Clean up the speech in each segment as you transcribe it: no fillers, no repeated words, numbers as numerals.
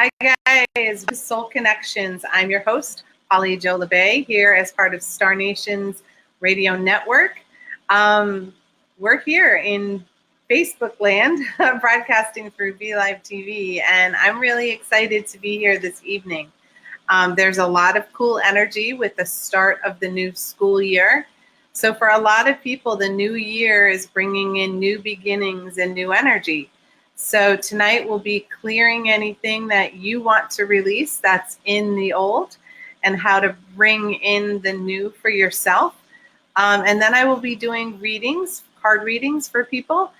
Hi guys, Soul Connections. I'm your host, Jo Labbé, here as part of Star Nation's radio network. We're here in Facebook land, broadcasting through VLive TV, and I'm really excited to be here this evening. There's a lot of cool energy with the start of the new school year. So for a lot of people, the new year is bringing in new beginnings and new energy. So tonight we'll be clearing anything that you want to release that's in the old and how to bring in the new for yourself. And then I will be doing readings, card readings for people.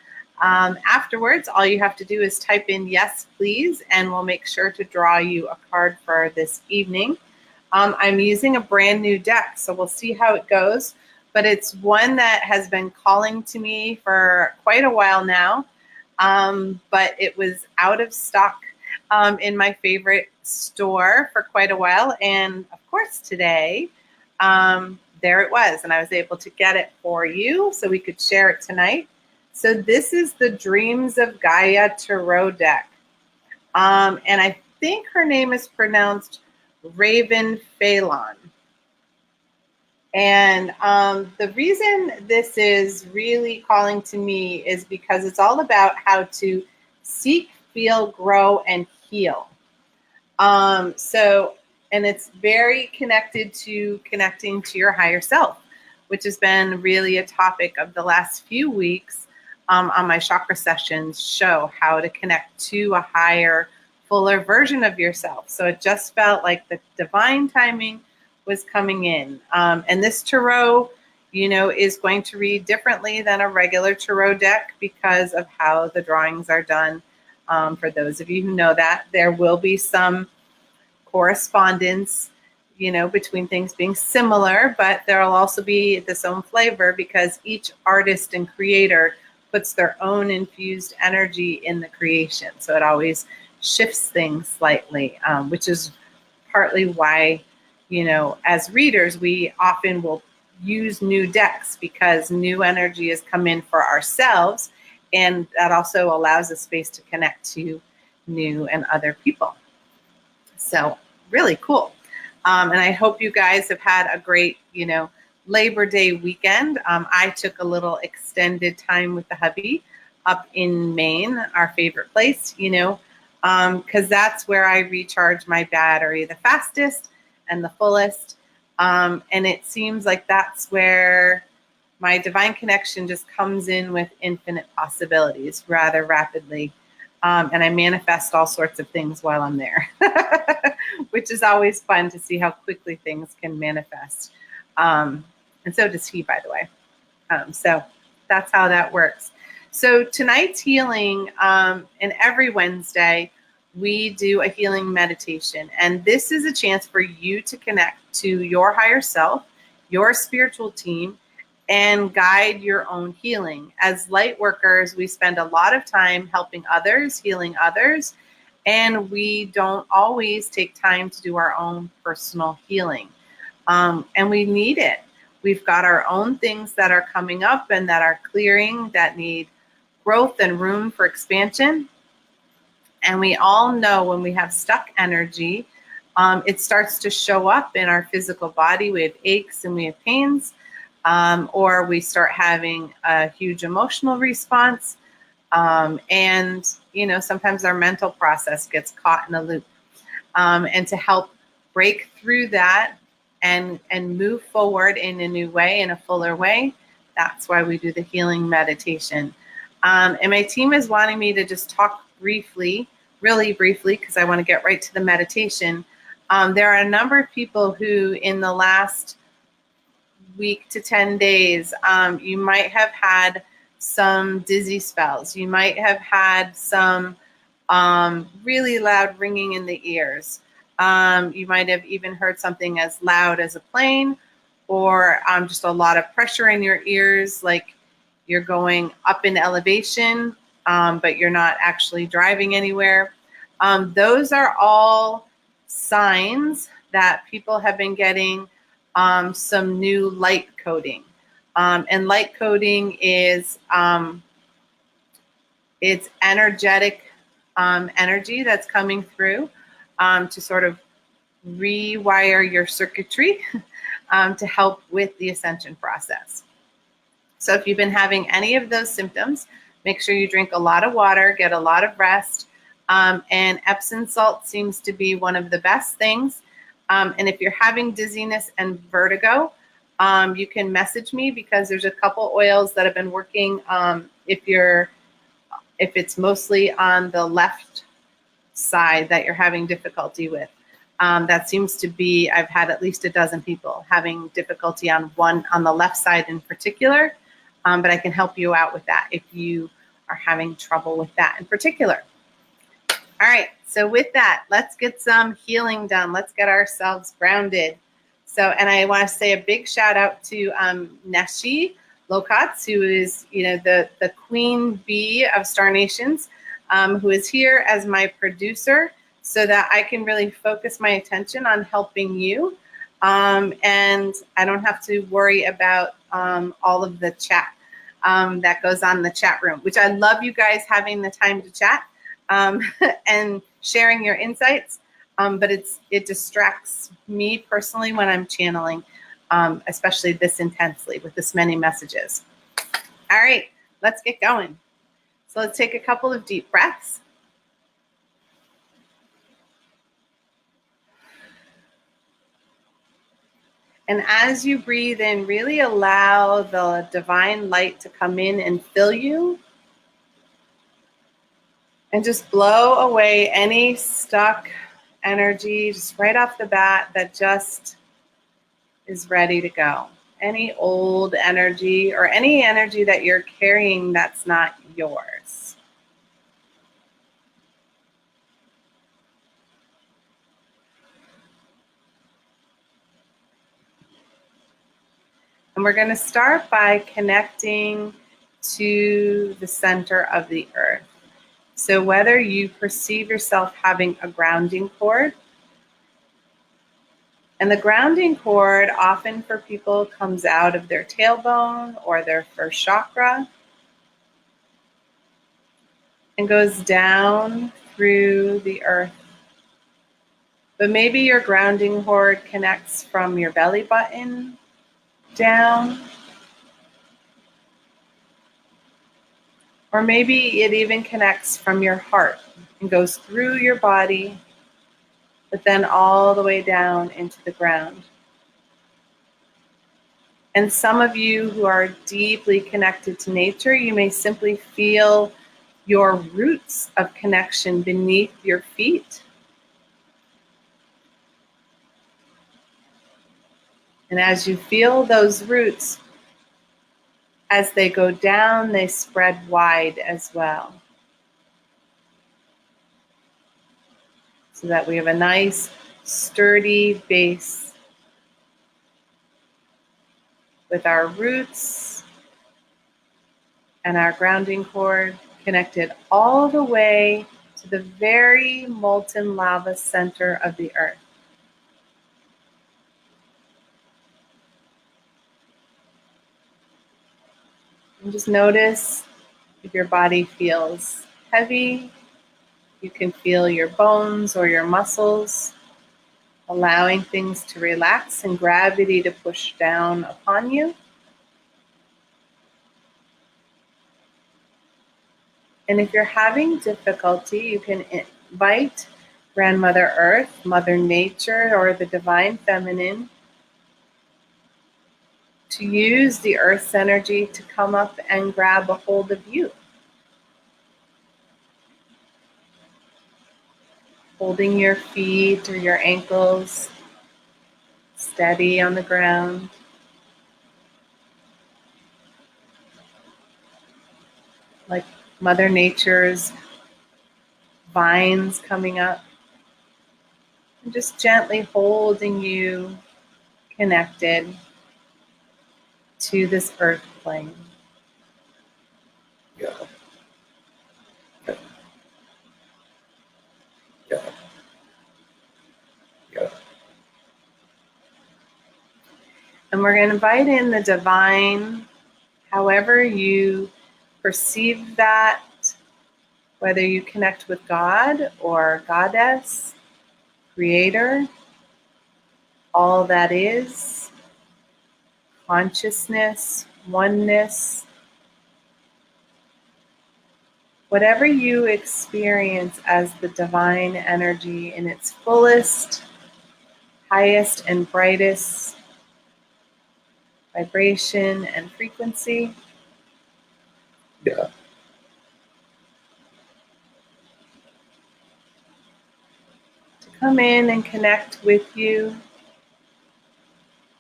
Afterwards, all you have to do is type in yes, please, and we'll make sure to draw you a card for this evening. I'm using a brand new deck, so we'll see how it goes. But it's one that has been calling to me for quite a while now. But it was out of stock in my favorite store for quite a while. And of course today, there it was. And I was able to get it for you so we could share it tonight. So this is the Dreams of Gaia Tarot deck. And I think her name is pronounced Raven Phelan. And the reason this is really calling to me is because it's all about how to seek, feel, grow, and heal. And it's very connected to connecting to your higher self, which has been really a topic of the last few weeks on my chakra sessions show, how to connect to a higher, fuller version of yourself. So it just felt like the divine timing was coming in. And this tarot, is going to read differently than a regular tarot deck because of how the drawings are done. For those of you who know that, there will be some correspondence, between things being similar, but there will also be this own flavor because each artist and creator puts their own infused energy in the creation. So it always shifts things slightly, which is partly why as readers, we often will use new decks because new energy has come in for ourselves, and that also allows a space to connect to new and other people. So really cool. And I hope you guys have had a great, Labor Day weekend. I took a little extended time with the hubby up in Maine, our favorite place, because that's where I recharge my battery the fastest and the fullest. And it seems like that's where my divine connection just comes in with infinite possibilities rather rapidly. And I manifest all sorts of things while I'm there, which is always fun to see how quickly things can manifest. And so does he, by the way. So that's how that works. So tonight's healing, and every Wednesday, we do a healing meditation. And this is a chance for you to connect to your higher self, your spiritual team, and guide your own healing. As light workers, we spend a lot of time helping others, healing others, and we don't always take time to do our own personal healing. And we need it. We've got our own things that are coming up and that are clearing, that need growth and room for expansion. And we all know when we have stuck energy, it starts to show up in our physical body. We have aches and we have pains, or we start having a huge emotional response. And, sometimes our mental process gets caught in a loop. And to help break through that and move forward in a new way, in a fuller way, that's why we do the healing meditation. And my team is wanting me to just talk really briefly, because I want to get right to the meditation. There are a number of people who in the last week to 10 days, you might have had some dizzy spells. You might have had some really loud ringing in the ears. You might have even heard something as loud as a plane, or just a lot of pressure in your ears, like you're going up in elevation, but you're not actually driving anywhere. Those are all signs that people have been getting some new light coding. And light coding is it's energetic energy that's coming through. to sort of rewire your circuitry to help with the ascension process. So if you've been having any of those symptoms, make sure you drink a lot of water, get a lot of rest, and Epsom salt seems to be one of the best things. And if you're having dizziness and vertigo, you can message me because there's a couple oils that have been working. If it's mostly on the left side that you're having difficulty with. That seems to be, I've had at least a dozen people having difficulty on the left side in particular, but I can help you out with that if you are having trouble with that in particular. All right, so with that, let's get some healing done. Let's get ourselves grounded. So, and I want to say a big shout out to Neshi Lokatz, who is, the queen bee of Star Nations, who is here as my producer so that I can really focus my attention on helping you. And I don't have to worry about all of the chat that goes on in the chat room, which I love you guys having the time to chat and sharing your insights. But it distracts me personally when I'm channeling, especially this intensely with this many messages. All right, let's get going. So let's take a couple of deep breaths. And as you breathe in, really allow the divine light to come in and fill you. And just blow away any stuck energy just right off the bat that just is ready to go. Any old energy or any energy that you're carrying that's not yours. And we're going to start by connecting to the center of the earth. So whether you perceive yourself having a grounding cord, and the grounding cord often for people comes out of their tailbone or their first chakra and goes down through the earth. But maybe your grounding cord connects from your belly button down. Or maybe it even connects from your heart and goes through your body, but then all the way down into the ground. And some of you who are deeply connected to nature, you may simply feel your roots of connection beneath your feet. And as you feel those roots, as they go down, they spread wide as well. So that we have a nice, sturdy base with our roots and our grounding cord connected all the way to the very molten lava center of the earth. And just notice if your body feels heavy. You can feel your bones or your muscles, allowing things to relax and gravity to push down upon you. And if you're having difficulty, you can invite Grandmother Earth, Mother Nature, or the Divine Feminine to use the Earth's energy to come up and grab a hold of you. Holding your feet or your ankles steady on the ground. Like Mother Nature's vines coming up. And just gently holding you connected to this earth plane. Yeah. Yeah. Yeah. Yeah. And we're going to invite in the divine, however you perceive that, whether you connect with God or Goddess, creator, all that is, consciousness, oneness, whatever you experience as the divine energy in its fullest, highest, and brightest vibration and frequency. Yeah. To come in and connect with you,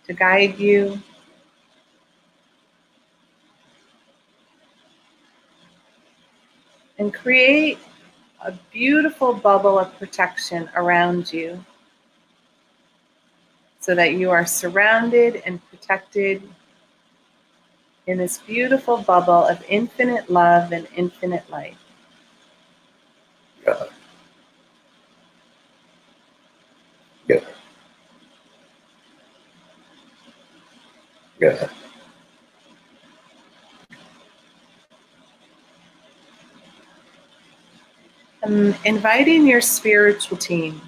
to guide you, and create a beautiful bubble of protection around you so that you are surrounded and protected in this beautiful bubble of infinite love and infinite light. Yeah. Yeah. Yeah. Inviting your spiritual team,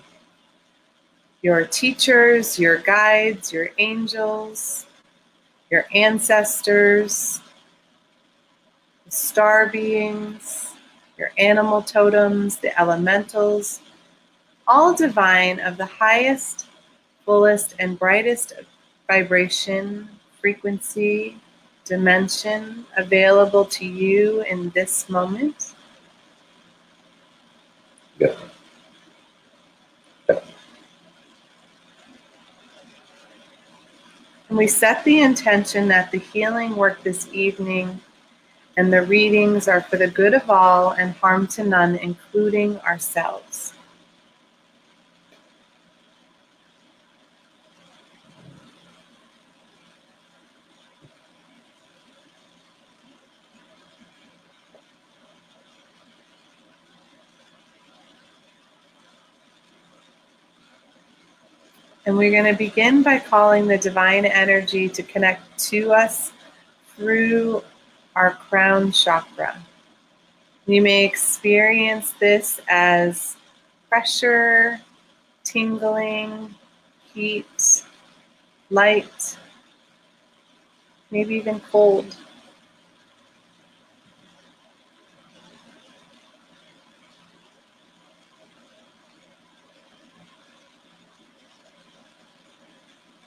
your teachers, your guides, your angels, your ancestors, the star beings, your animal totems, the elementals, all divine of the highest, fullest, and brightest vibration, frequency, dimension available to you in this moment. Yeah. Yeah. And we set the intention that the healing work this evening and the readings are for the good of all and harm to none, including ourselves. And we're going to begin by calling the divine energy to connect to us through our crown chakra. You may experience this as pressure, tingling, heat, light, maybe even cold.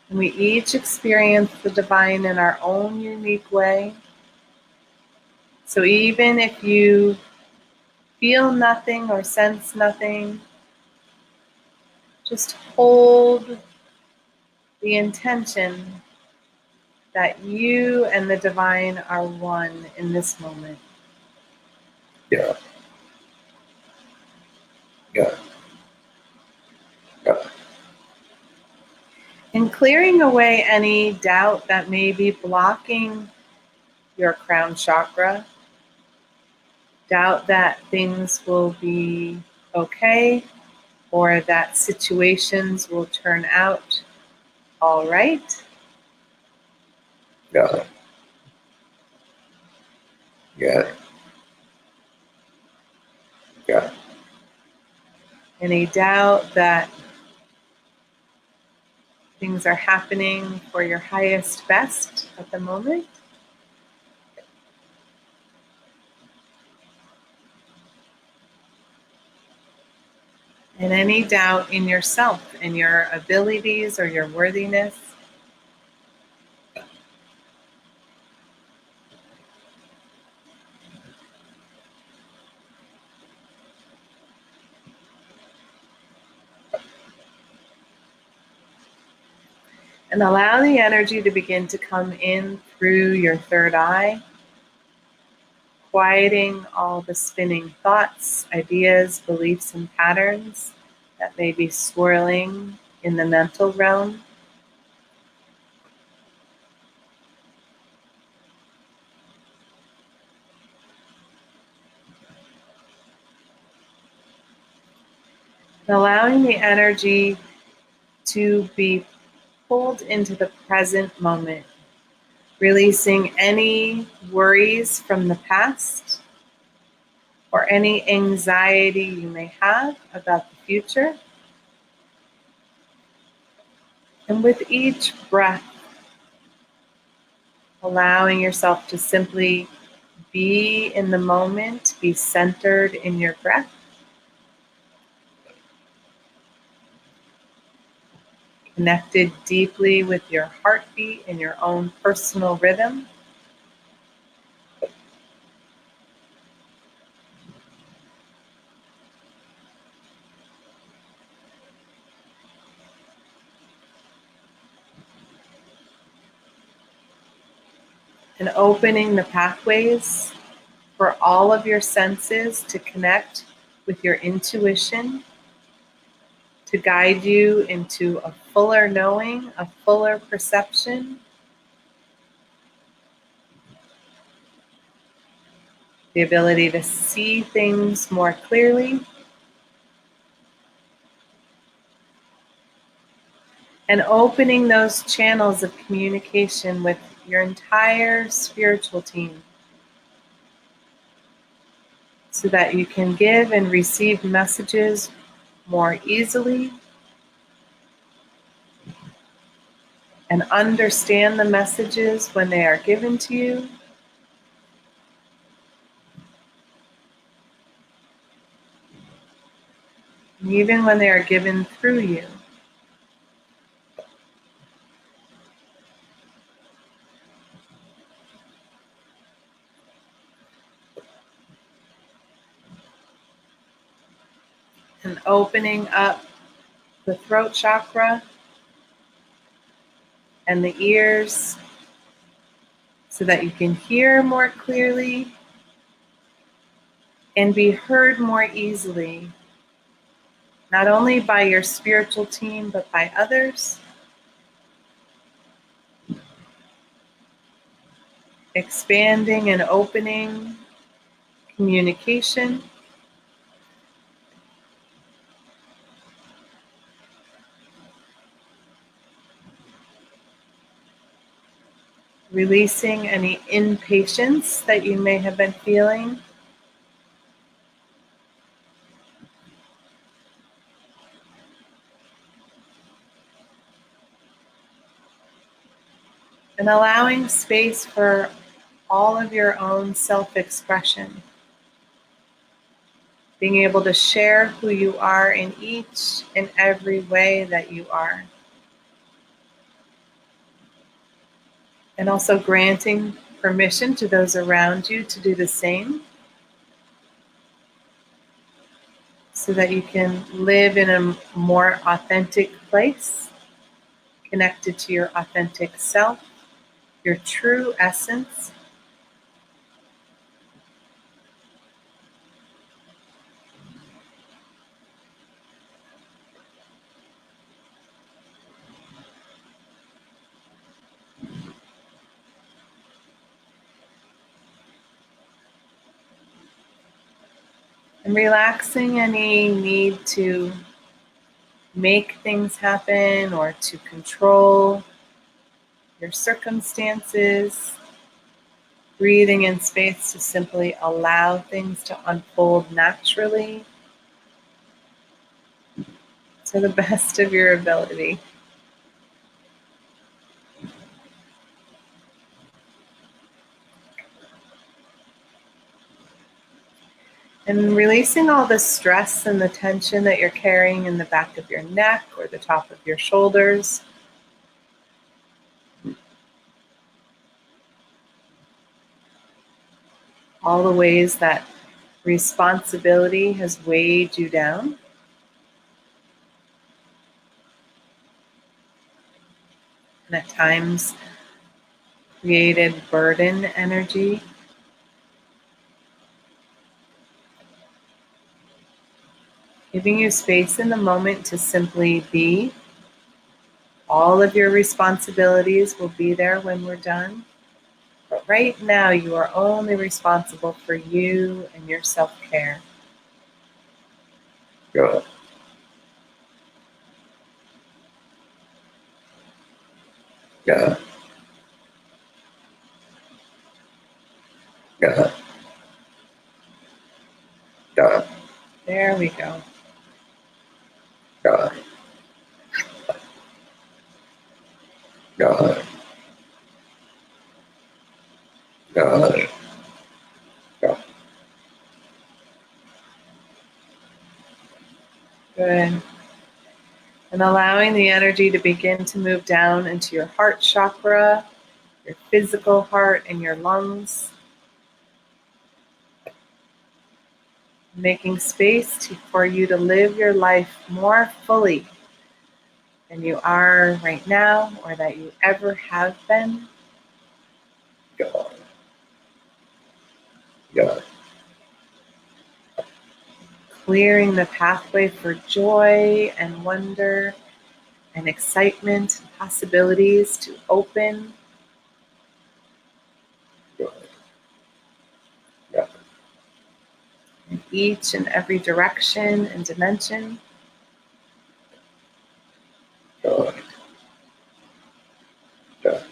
And we each experience the divine in our own unique way. So even if you feel nothing or sense nothing, just hold the intention that you and the divine are one in this moment. Yeah. Yeah. Yeah. And clearing away any doubt that may be blocking your crown chakra, doubt that things will be okay or that situations will turn out all right. Yeah. Yeah. Yeah. Any doubt that things are happening for your highest best at the moment. And any doubt in yourself, in your abilities or your worthiness. And allow the energy to begin to come in through your third eye, quieting all the spinning thoughts, ideas, beliefs, and patterns that may be swirling in the mental realm. And allowing the energy to be pulled into the present moment, releasing any worries from the past or any anxiety you may have about the future. And with each breath, allowing yourself to simply be in the moment, be centered in your breath. Connected deeply with your heartbeat and your own personal rhythm. And opening the pathways for all of your senses to connect with your intuition, to guide you into a fuller knowing, a fuller perception, the ability to see things more clearly, and opening those channels of communication with your entire spiritual team so that you can give and receive messages more easily and understand the messages when they are given to you. And even when they are given through you. And opening up the throat chakra and the ears so that you can hear more clearly and be heard more easily, not only by your spiritual team, but by others. Expanding and opening communication. Releasing any impatience that you may have been feeling. And allowing space for all of your own self-expression. Being able to share who you are in each and every way that you are. And also granting permission to those around you to do the same so that you can live in a more authentic place, connected to your authentic self, your true essence. And relaxing any need to make things happen or to control your circumstances. Breathing in space to simply allow things to unfold naturally to the best of your ability. And releasing all the stress and the tension that you're carrying in the back of your neck or the top of your shoulders. All the ways that responsibility has weighed you down. And at times created burden energy. Giving you space in the moment to simply be. All of your responsibilities will be there when we're done. But right now, you are only responsible for you and your self-care. Good. Good. Good. Good. There we go. Good. got it, got it, got Good. And allowing the energy to begin to move down into your heart chakra, your physical heart, and your lungs. Making space for you to live your life more fully than you are right now or that you ever have been. it, got it, Clearing the pathway for joy and wonder and excitement and possibilities to open. got it, got it, In each and every direction and dimension. got it, got it,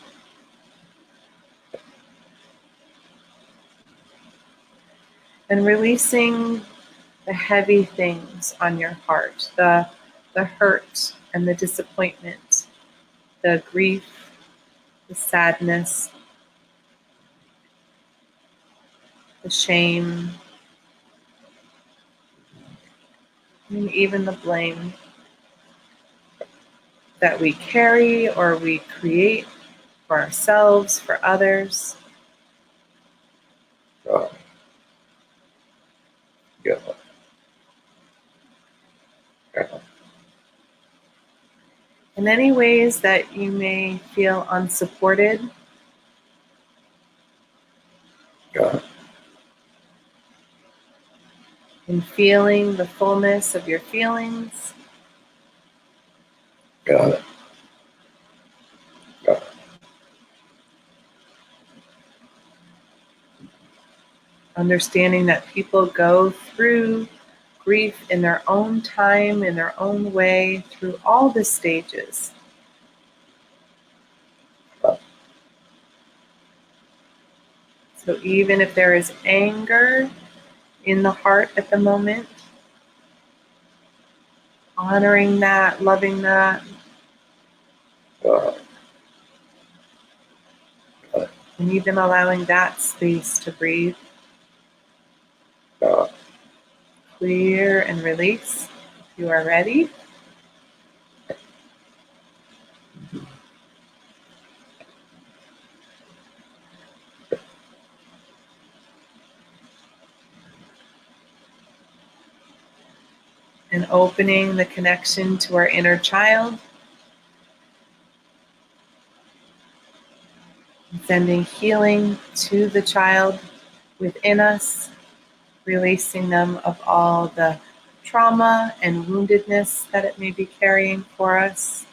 And releasing the heavy things on your heart, the hurt and the disappointment, the grief, the sadness, the shame, and even the blame that we carry or we create for ourselves, for others. got it, got it, got it, In any ways that you may feel unsupported, got it, in feeling the fullness of your feelings, got it, got it, understanding that people go through grief in their own time, in their own way, through all the stages. So even if there is anger in the heart at the moment, honoring that, loving that, got it, and even allowing that space to breathe, got it, clear and release. If you are ready. And opening the connection to our inner child. And sending healing to the child within us, releasing them of all the trauma and woundedness that it may be carrying for us,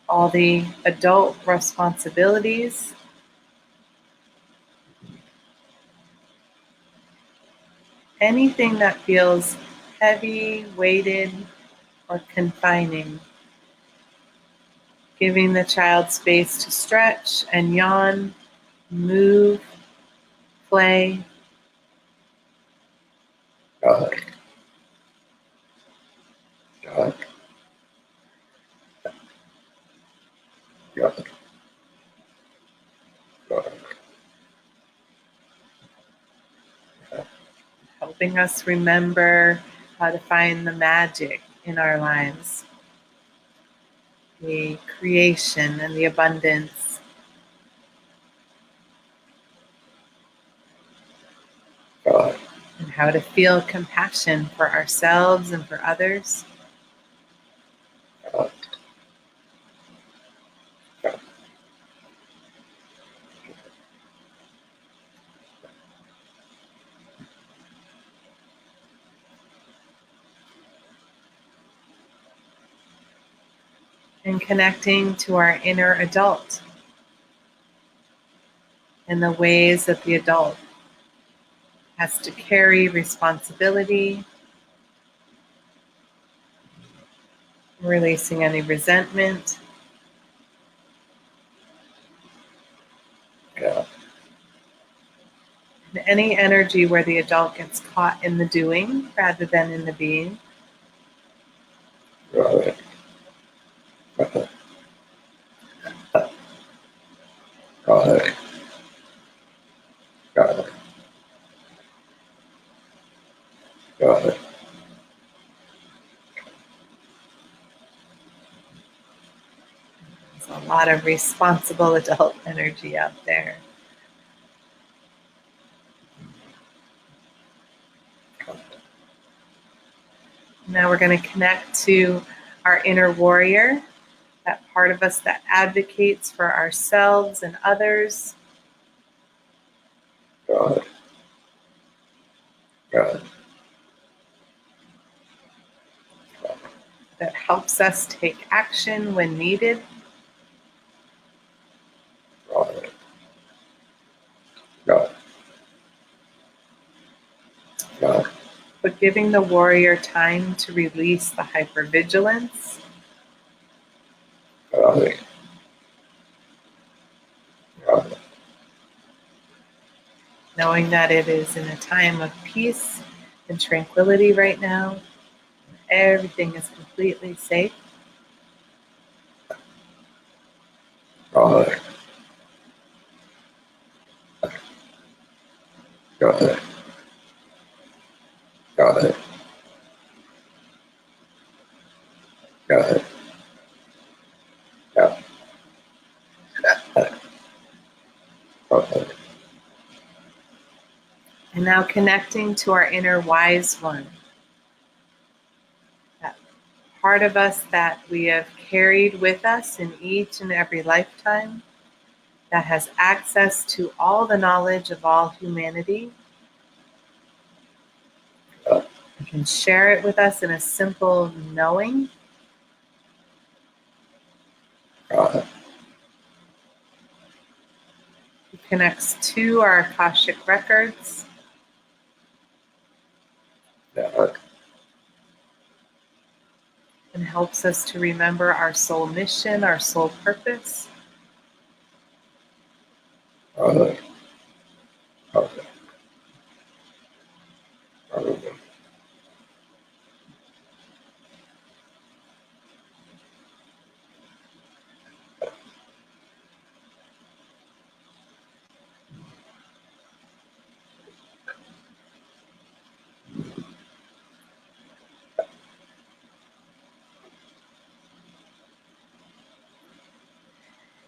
all the adult responsibilities, anything that feels heavy, weighted, or confining. Giving the child space to stretch and yawn, move, play, got it, got it, got it, got it, helping us remember how to find the magic in our lives, the creation and the abundance. got it, And how to feel compassion for ourselves and for others. got it, got it, And connecting to our inner adult and the ways that the adult has to carry responsibility, releasing any resentment, got it, and any energy where the adult gets caught in the doing rather than in the being. got it, got it, got it. There's a lot of responsible adult energy out there. Now we're going to connect to our inner warrior, that part of us that advocates for ourselves and others. Got it. Got it. That helps us take action when needed. Got it. Got it. Got it. But giving the warrior time to release the hypervigilance. Got it. Got it. Knowing that it is in a time of peace and tranquility right now. Everything is completely safe. Got it. Got it. Got it. Got it. Yeah. Okay. And now connecting to our inner wise one. That part of us that we have carried with us in each and every lifetime, that has access to all the knowledge of all humanity. You can share it with us in a simple knowing. Got it. It connects to our Akashic records. Got it. And helps us to remember our soul mission, our soul purpose. Got it. Got it. Got it.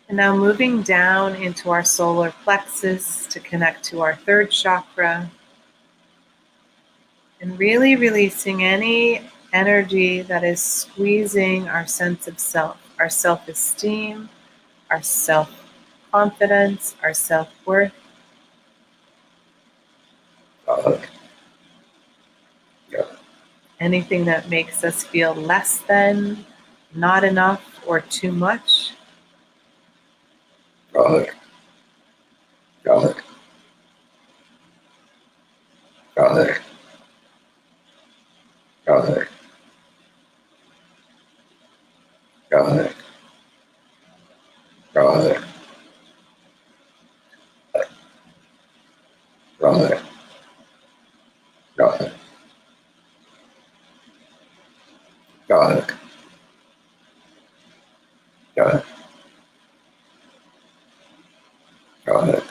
And now moving down into our solar plexus to connect to our third chakra. And really releasing any energy that is squeezing our sense of self, our self-esteem, our self-confidence, our self-worth. Got it. Yeah. Anything that makes us feel less than, not enough, or too much. Got it. Got it. Got it. Got it. Got it. Got it. Got it. Got it. Got it. Got it. Got it.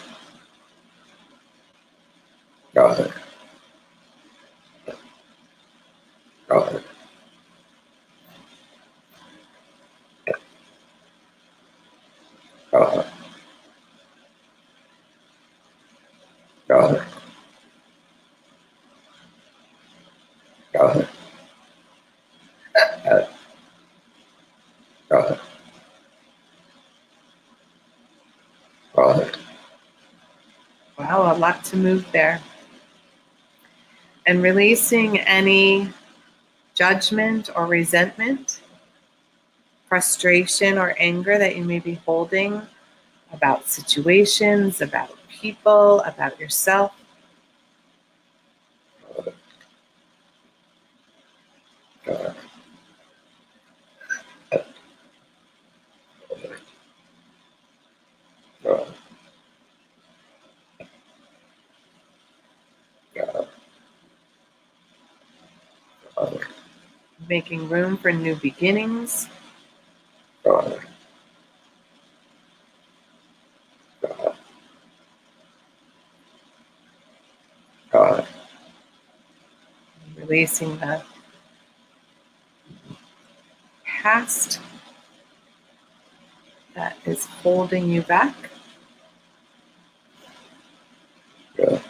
Got it. Got it. Got it. Got it. Got it. Got it. Got it. Wow, a lot to move there. And releasing any judgment or resentment, frustration or anger that you may be holding about situations, about people, about yourself. Got it. Got it. Got it. Got it. Making room for new beginnings. Got it. Got it. Got it. Releasing the past that is holding you back. Good.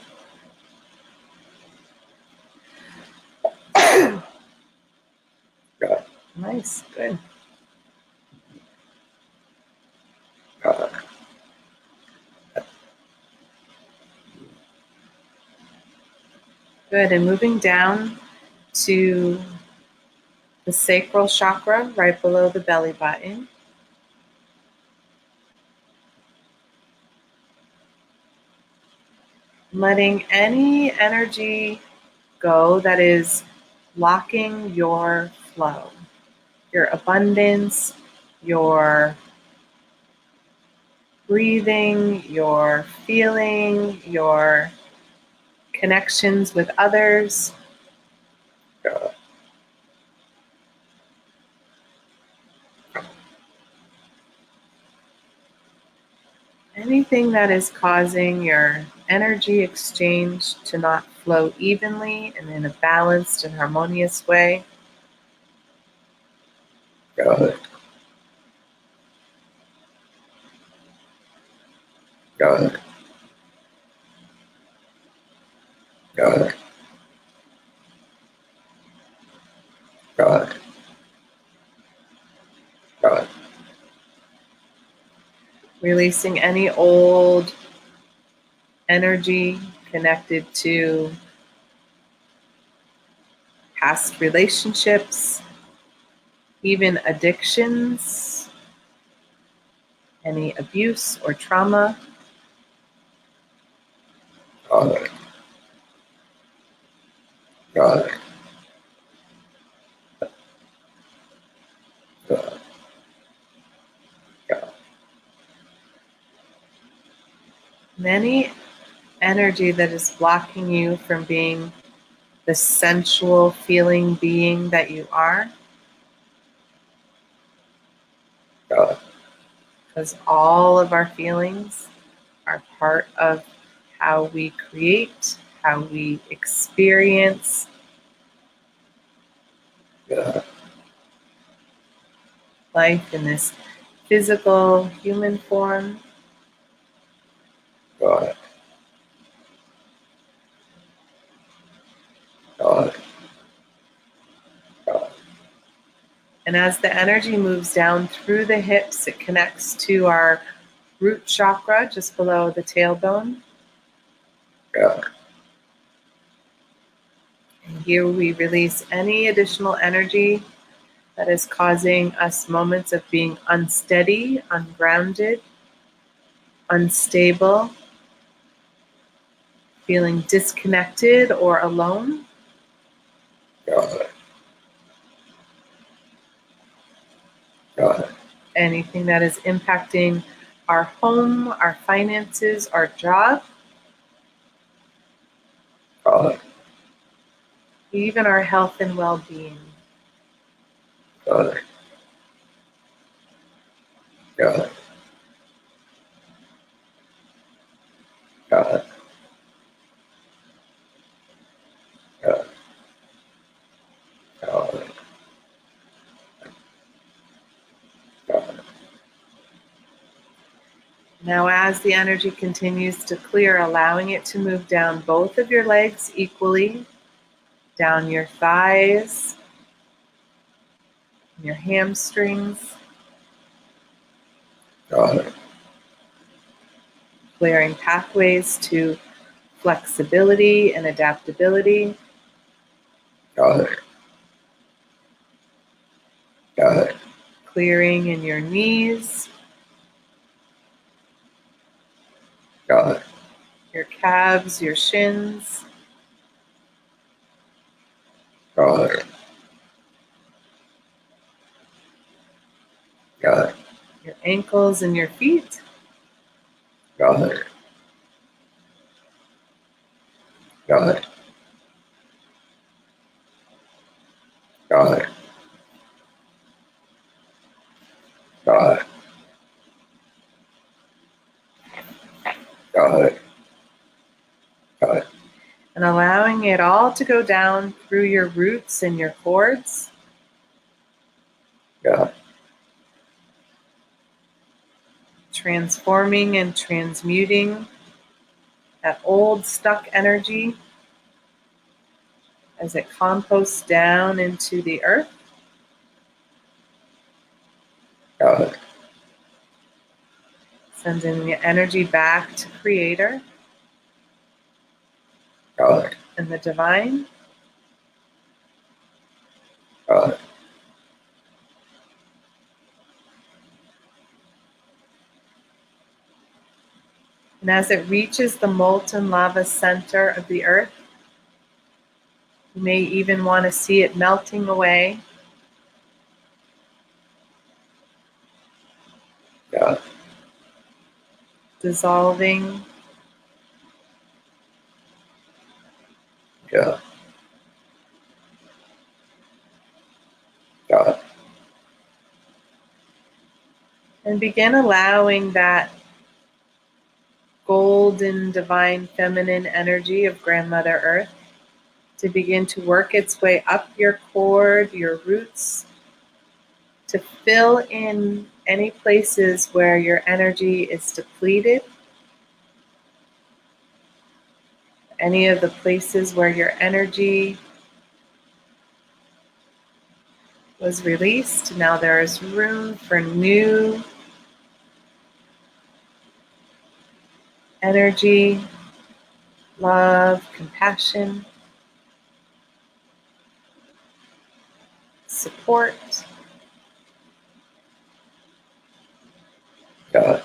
Got it. Nice, good. Got it. Good, and moving down to the sacral chakra right below the belly button. Letting any energy go that is blocking your flow, your abundance, your breathing, your feeling, your connections with others. Got it. Anything that is causing your energy exchange to not flow evenly and in a balanced and harmonious way. Got it. Got it. Got it. Got it. Got it. Releasing any old energy connected to past relationships, even addictions, any abuse or trauma. Got it. Got it. Got it. Got it. And any energy that is blocking you from being the sensual feeling being that you are, Got it. because all of our feelings are part of how we create, how we experience Got it. life in this physical human form. Got it. Got it. Got it. And as the energy moves down through the hips, it connects to our root chakra just below the tailbone. Got it. And here we release any additional energy that is causing us moments of being unsteady, ungrounded, unstable, feeling disconnected or alone. Got it. Got it. Anything that is impacting our home, our finances, our job, Got it. even our health and well-being. Got it. Got it. Got it. Got it. Got it. Got it. Now, as the energy continues to clear, allowing it to move down both of your legs equally, down your thighs, your hamstrings, Got it. clearing pathways to flexibility and adaptability. Got it. Got it. Clearing in your knees, Got it. your calves, your shins, Got it. Got it. your ankles and your feet, Got it. Got it. Got it. Got it. Got it. Got it. and allowing allowing it all to go down through your roots and your cords. God, Transforming and transmuting that old stuck energy as it composts down into the earth. God, Sending the energy back to Creator God, and the Divine. God, And as it reaches the molten lava center of the earth, you may even want to see it melting away. God, Dissolving, God, God, and begin allowing that golden, divine, feminine energy of Grandmother Earth to begin to work its way up your cord, your roots, to fill in any places where your energy is depleted, any of the places where your energy was released. Now there is room for new energy, love, compassion, support, God,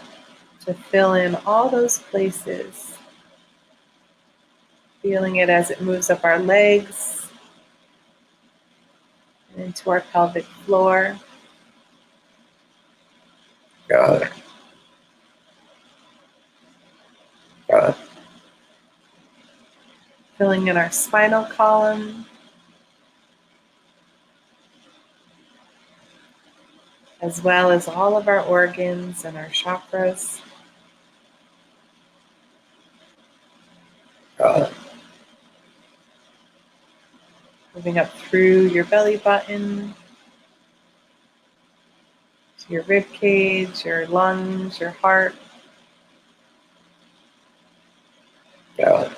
to fill in all those places, feeling it as it moves up our legs and into our pelvic floor. God, God, Filling in our spinal column, as well as all of our organs and our chakras. God, Moving up through your belly button, to your rib cage, your lungs, your heart, God,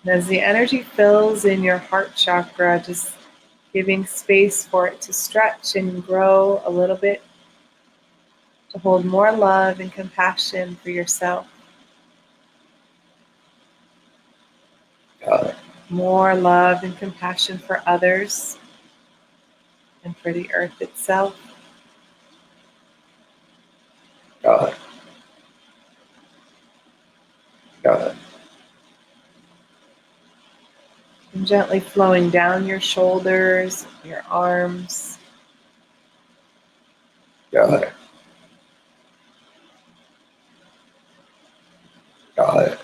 and as the energy fills in your heart chakra, just giving space for it to stretch and grow a little bit, to hold more love and compassion for yourself, God, more love and compassion for others, and for the earth itself. God, God, And gently flowing down your shoulders, your arms, God, God,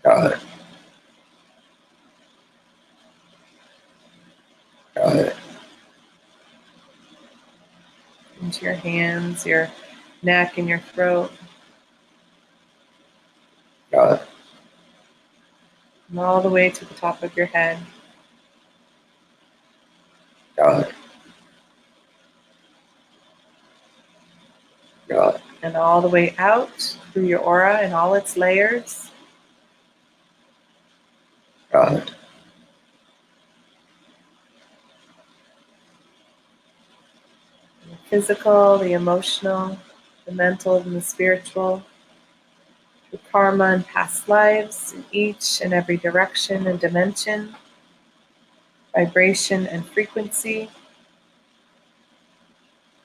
God, God, into your hands, your neck, and your throat, God, and all the way to the top of your head. God, God, And all the way out through your aura and all its layers. God, The physical, the emotional, the mental, and the spiritual. Through karma and past lives in each and every direction and dimension, vibration and frequency.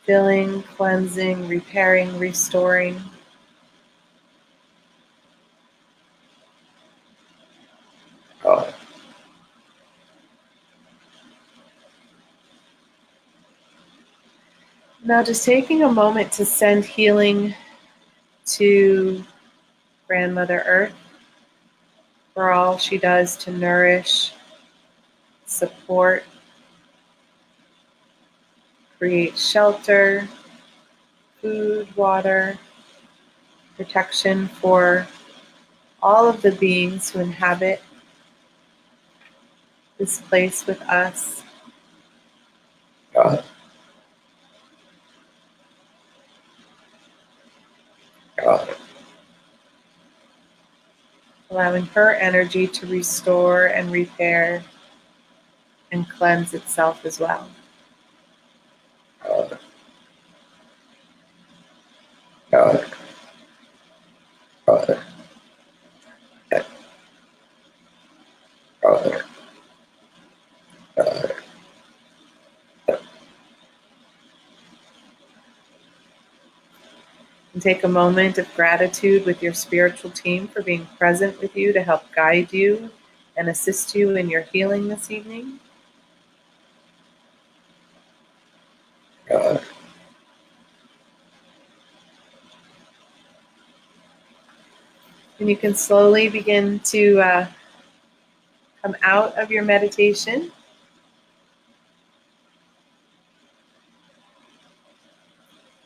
Filling, cleansing, repairing, restoring. God, Now just taking a moment to send healing to Grandmother Earth for all she does to nourish, support, create shelter, food, water, protection for all of the beings who inhabit this place with us. God. God. Allowing her energy to restore and repair and cleanse itself as well. God. God. God. God. God. And take a moment of gratitude with your spiritual team for being present with you to help guide you and assist you in your healing this evening. God. And you can slowly begin to come out of your meditation.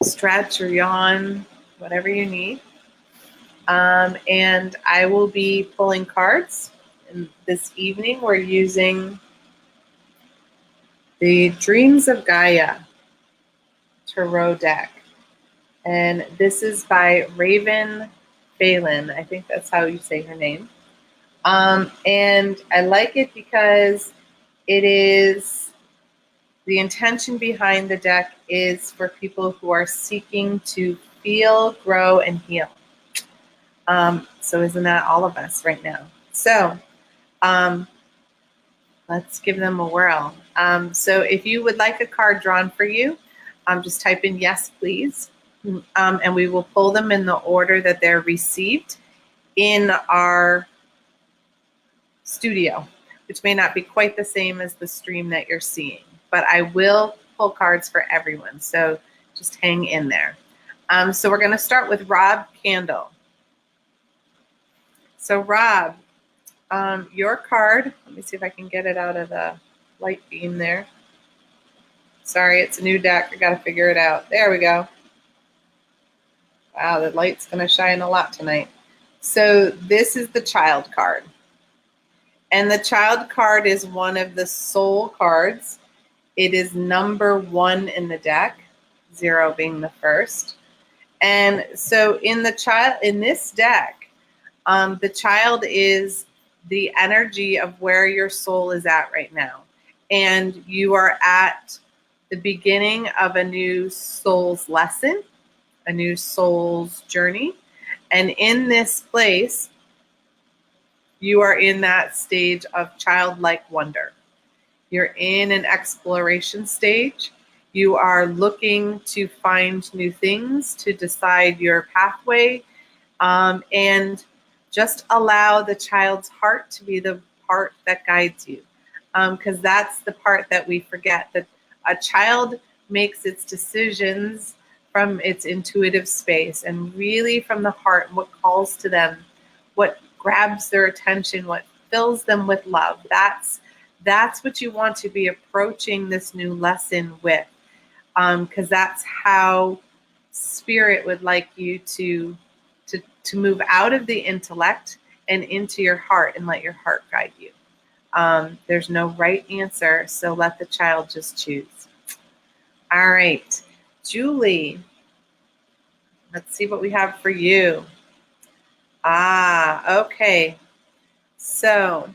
Stretch or yawn, whatever you need. And I will be pulling cards. And this evening we're using the Dreams of Gaia Tarot deck. And this is by Raven Phelan. I think that's how you say her name. And I like it because it is, the intention behind the deck is for people who are seeking to feel, grow, and heal. So isn't that all of us right now? So let's give them a whirl. So if you would like a card drawn for you, just type in yes, please. And we will pull them in the order that they're received in our studio, which may not be quite the same as the stream that you're seeing, but I will pull cards for everyone. So just hang in there. So we're going to start with Rob Candle. So Rob, your card, let me see if I can get it out of the light beam there. Sorry, it's a new deck. I got to figure it out. There we go. Wow, the light's going to shine a lot tonight. So this is the child card. And the child card is one of the soul cards. It is number 1 in the deck, 0 being the first. And so in this deck, the child is the energy of where your soul is at right now. And you are at the beginning of a new soul's lesson, a new soul's journey. And in this place, you are in that stage of childlike wonder. You're in an exploration stage. You are looking to find new things, to decide your pathway, and just allow the child's heart to be the part that guides you. Because that's the part that we forget, that a child makes its decisions from its intuitive space and really from the heart, and what calls to them, what grabs their attention, what fills them with love. That's what you want to be approaching this new lesson with, because that's how Spirit would like you to move out of the intellect and into your heart and let your heart guide you. There's no right answer, so let the child just choose. All right, Julie, let's see what we have for you. Okay. So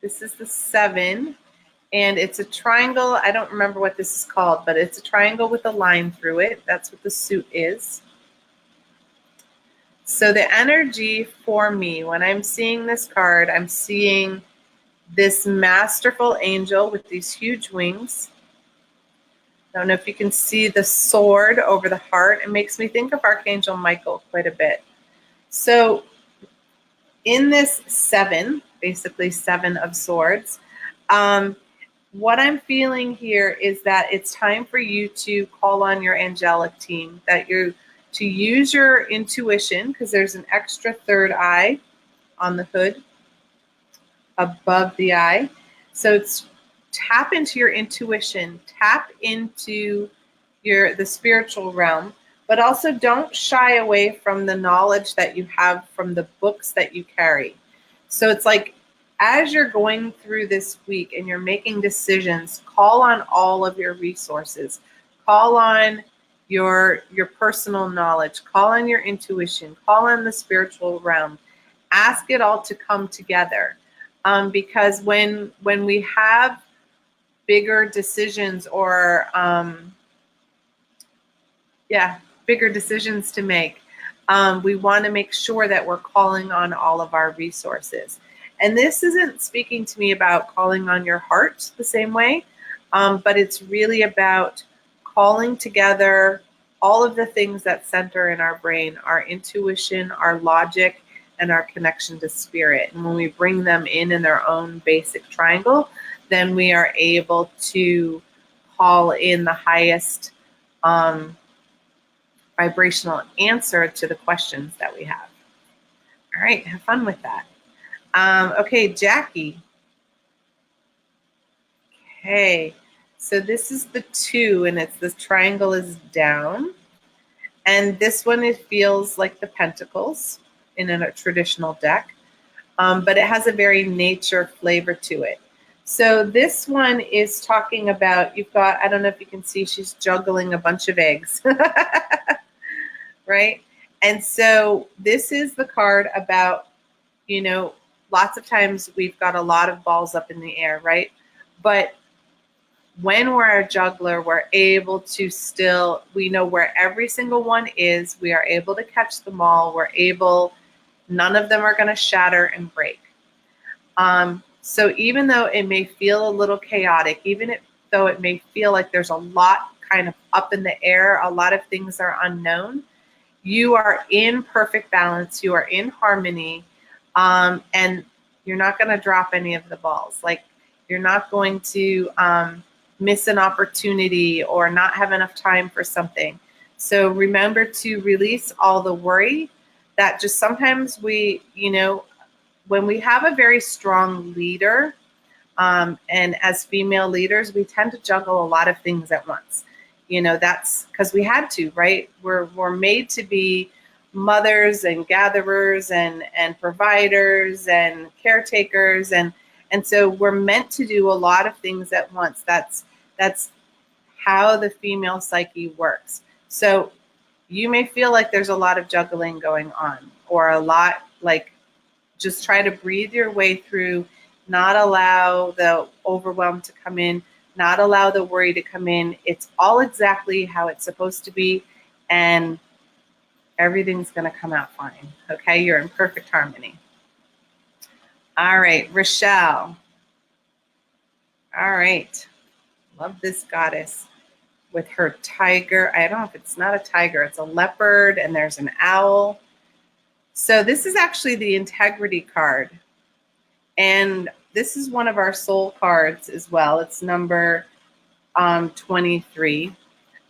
this is the 7, and it's a triangle. I don't remember what this is called, but it's a triangle with a line through it. That's what the suit is. So the energy for me, when I'm seeing this card, I'm seeing this masterful angel with these huge wings. I don't know if you can see the sword over the heart. It makes me think of Archangel Michael quite a bit. So in this 7, basically 7 of swords, what I'm feeling here is that it's time for you to call on your angelic team, that you're to use your intuition, because there's an extra third eye on the hood above the eye. So it's tap into your intuition, tap into the spiritual realm, but also don't shy away from the knowledge that you have from the books that you carry. So it's like, as you're going through this week and you're making decisions, call on all of your resources. Call on your personal knowledge. Call on your intuition. Call on the spiritual realm. Ask it all to come together. Because when we have bigger decisions or bigger decisions to make, we want to make sure that we're calling on all of our resources. And this isn't speaking to me about calling on your heart the same way, but it's really about calling together all of the things that center in our brain, our intuition, our logic, and our connection to spirit. And when we bring them in their own basic triangle, then we are able to call in the highest vibrational answer to the questions that we have. All right, have fun with that. Okay, Jackie. Okay, so this is the 2, and it's this triangle is down. And this one, it feels like the pentacles in a traditional deck, but it has a very nature flavor to it. So this one is talking about, you've got, I don't know if you can see, she's juggling a bunch of eggs, right? And so this is the card about, lots of times we've got a lot of balls up in the air, right? But when we're a juggler, we're able to still, we know where every single one is. We are able to catch them all. None of them are going to shatter and break. So even though it may feel a little chaotic, though it may feel like there's a lot kind of up in the air, a lot of things are unknown, you are in perfect balance. You are in harmony. And you're not going to drop any of the balls. Like, you're not going to miss an opportunity or not have enough time for something. So remember to release all the worry that just sometimes we, when we have a very strong leader, and as female leaders, we tend to juggle a lot of things at once. That's because we had to, right? We're made to be mothers and gatherers and providers and caretakers, and so we're meant to do a lot of things at once. That's how the female psyche works. So you may feel like there's a lot of juggling going on, or a lot, like, just try to breathe your way through, not allow the overwhelm to come in, not allow the worry to come in. It's all exactly how it's supposed to be, and everything's going to come out fine. Okay, you're in perfect harmony. All right, Rochelle. All right, love this goddess with her tiger. I don't know if it's not a tiger, it's a leopard, and there's an owl. So this is actually the integrity card. And this is one of our soul cards as well. It's number 23.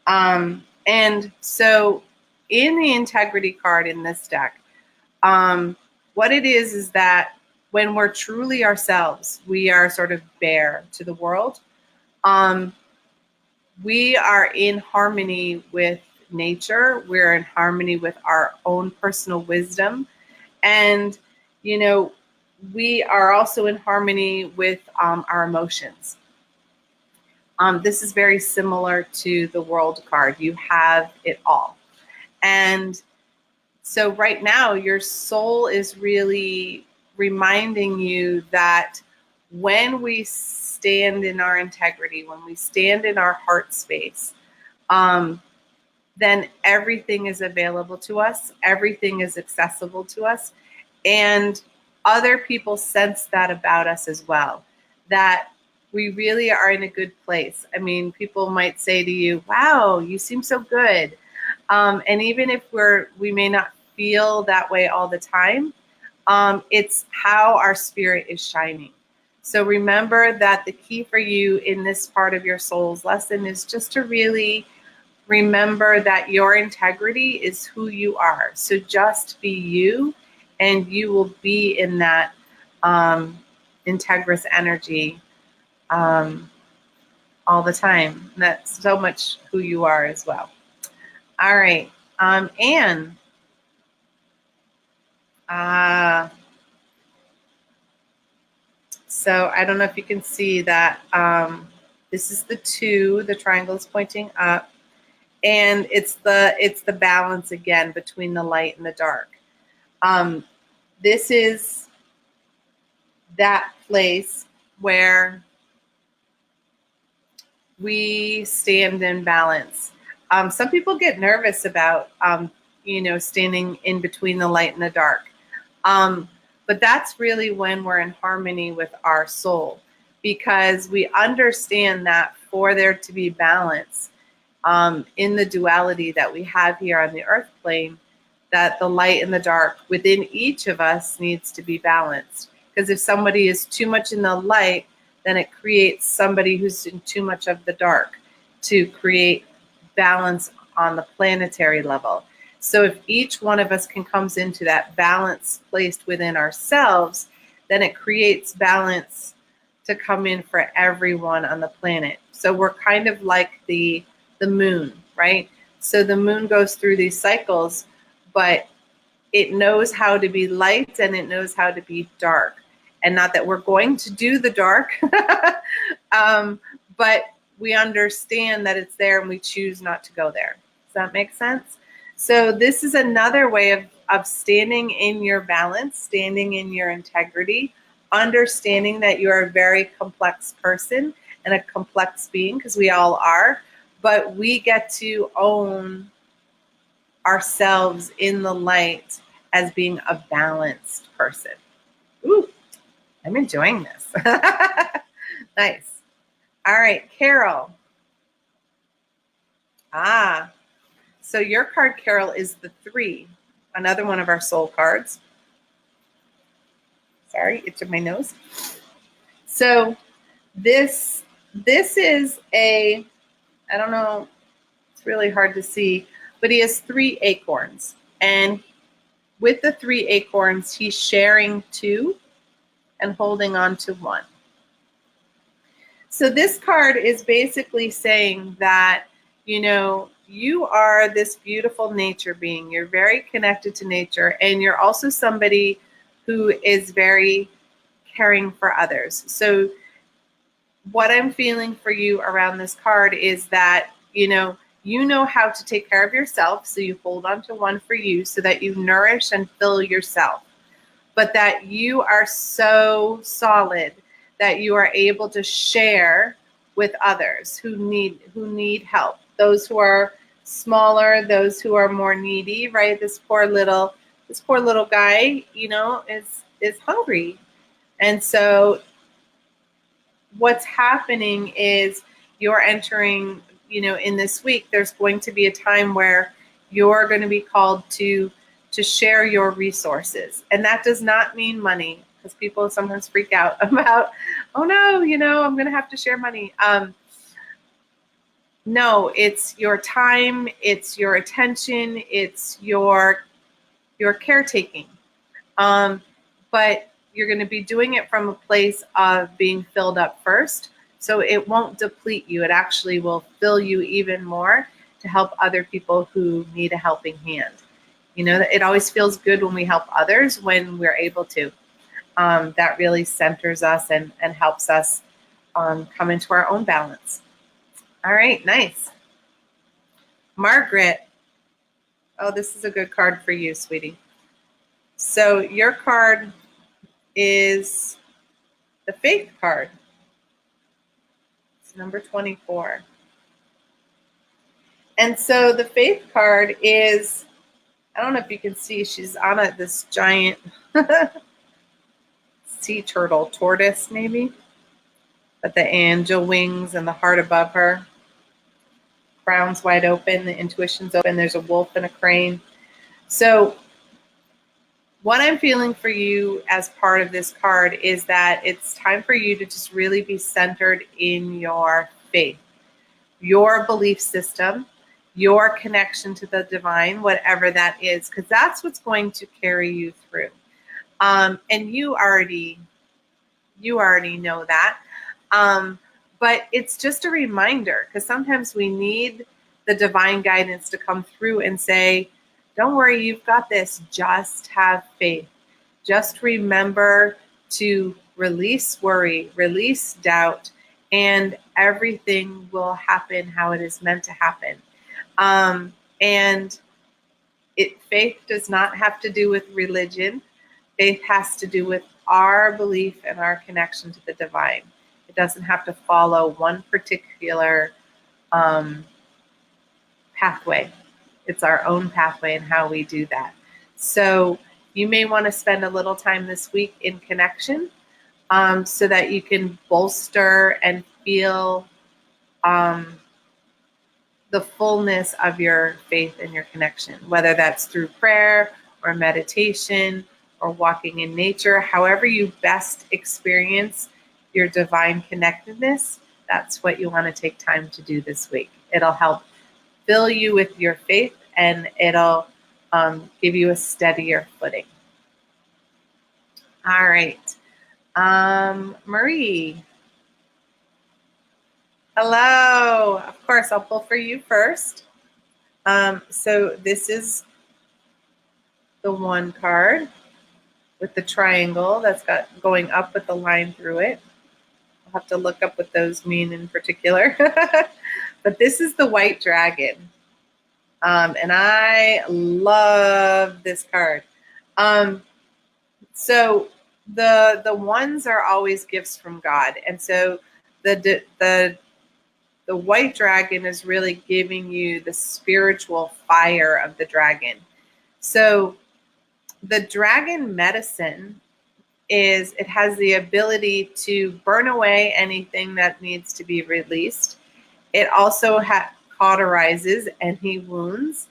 And so in the integrity card in this deck, what it is that when we're truly ourselves, we are sort of bare to the world. We are in harmony with nature. We're in harmony with our own personal wisdom. And, we are also in harmony with our emotions. This is very similar to the world card. You have it all. And so right now, your soul is really reminding you that when we stand in our integrity, when we stand in our heart space, then everything is available to us. Everything is accessible to us. And other people sense that about us as well, that we really are in a good place. I mean, people might say to you, wow, you seem so good. And even if we may not feel that way all the time, it's how our spirit is shining. So remember that the key for you in this part of your soul's lesson is just to really remember that your integrity is who you are. So just be you, and you will be in that integrous energy all all the time. And that's so much who you are as well. All right. Anne. So I don't know if you can see that this is the 2, the triangle is pointing up, and it's the balance again between the light and the dark. This is that place where we stand in balance. Some people get nervous about standing in between the light and the dark. But that's really when we're in harmony with our soul, because we understand that for there to be balance in the duality that we have here on the earth plane, that the light and the dark within each of us needs to be balanced. Because if somebody is too much in the light, then it creates somebody who's in too much of the dark to create balance on the planetary level. So if each one of us can comes into that balance placed within ourselves, then it creates balance to come in for everyone on the planet. So we're kind of like the moon, right? So the moon goes through these cycles, but it knows how to be light and it knows how to be dark. And not that we're going to do the dark, but we understand that it's there and we choose not to go there. Does that make sense? So this is another way of standing in your balance, standing in your integrity, understanding that you are a very complex person and a complex being, because we all are, but we get to own ourselves in the light as being a balanced person. Ooh, I'm enjoying this. Nice. All right, Carol. So your card, Carol, is the 3, another one of our soul cards. Sorry, itch of my nose. So this is I don't know, it's really hard to see, but he has 3 acorns. And with the 3 acorns, he's sharing 2 and holding on to 1. So this card is basically saying that, you are this beautiful nature being. You're very connected to nature, and you're also somebody who is very caring for others. So what I'm feeling for you around this card is that, you know how to take care of yourself, so you hold on to 1 for you so that you nourish and fill yourself. But that you are so solid that you are able to share with others who need help. Those who are smaller, those who are more needy, right? This poor little guy, is hungry. And so what's happening is you're entering, in this week, there's going to be a time where you're going to be called to share your resources. And that does not mean money, because people sometimes freak out about, oh no, I'm going to have to share money. No, it's your time, it's your attention, it's your caretaking. But you're going to be doing it from a place of being filled up first. So it won't deplete you. It actually will fill you even more to help other people who need a helping hand. It always feels good when we help others when we're able to. That really centers us and helps us come into our own balance. All right, nice. Margaret. Oh, this is a good card for you, sweetie. So your card is the Faith card. It's number 24. And so the Faith card is, I don't know if you can see, she's on this giant sea turtle, tortoise maybe, but the angel wings and the heart above her. Crown's wide open, the intuition's open, there's a wolf and a crane. So what I'm feeling for you as part of this card is that it's time for you to just really be centered in your faith, your belief system, your connection to the divine, whatever that is, because that's what's going to carry you through. And you already know that. But it's just a reminder, because sometimes we need the divine guidance to come through and say, don't worry, you've got this. Just have faith. Just remember to release worry, release doubt, and everything will happen how it is meant to happen. And faith does not have to do with religion. Faith has to do with our belief and our connection to the divine. It doesn't have to follow one particular pathway. It's our own pathway and how we do that. So you may want to spend a little time this week in connection so that you can bolster and feel the fullness of your faith and your connection, whether that's through prayer or meditation or walking in nature. However you best experience your divine connectedness, that's what you want to take time to do this week. It'll help fill you with your faith, and it'll give you a steadier footing. All right. Marie. Hello. Of course, I'll pull for you first. So this is the one card with the triangle that's got going up with the line through it. I'll have to look up what those mean in particular. But this is the white dragon. And I love this card. So the ones are always gifts from God. And so the white dragon is really giving you the spiritual fire of the dragon. So the dragon medicine it has the ability to burn away anything that needs to be released. It also cauterizes any wounds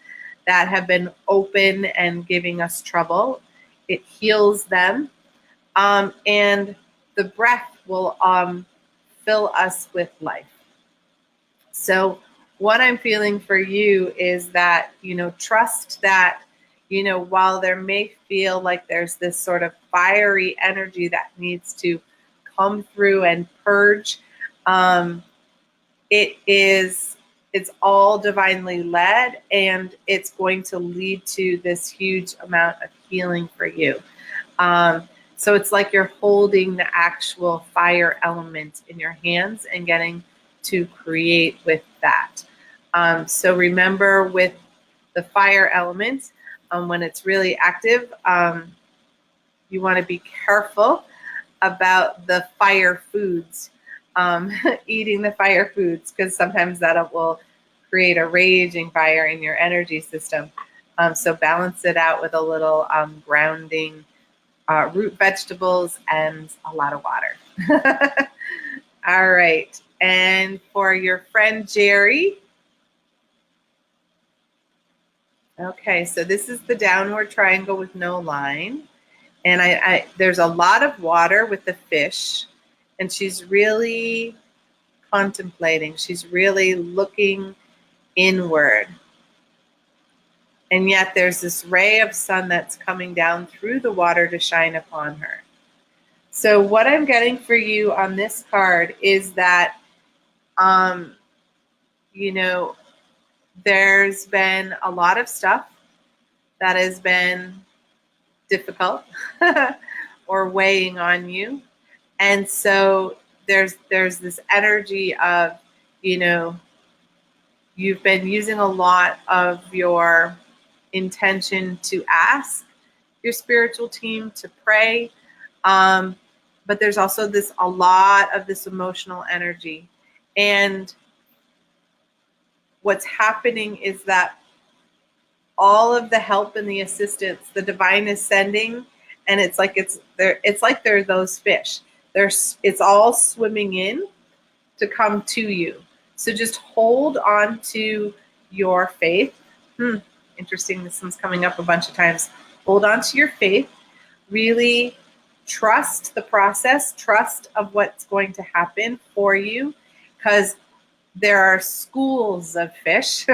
that have been open and giving us trouble. It heals them. And the breath will fill us with life. So what I'm feeling for you is that, trust that, while there may feel like there's this sort of fiery energy that needs to come through and purge, it's all divinely led, and it's going to lead to this huge amount of healing for you. So it's like you're holding the actual fire element in your hands and getting to create with that. So remember, with the fire element, when it's really active, you want to be careful about the fire foods, eating the fire foods, because sometimes that will create a raging fire in your energy system. So balance it out with a little grounding root vegetables and a lot of water. All right. And for your friend Jerry. Okay, so this is the downward triangle with no line. And there's a lot of water with the fish. And she's really contemplating. She's really looking inward. And yet there's this ray of sun that's coming down through the water to shine upon her. So what I'm getting for you on this card is that, there's been a lot of stuff that has been difficult or weighing on you. And so there's this energy of, you've been using a lot of your intention to ask your spiritual team to pray. But there's also a lot of this emotional energy. And what's happening is that all of the help and the assistance the divine is sending, and it's like they're those fish. It's all swimming in to come to you. So just hold on to your faith. Interesting, this one's coming up a bunch of times. Hold on to your faith. Really trust the process. Trust of what's going to happen for you, because there are schools of fish,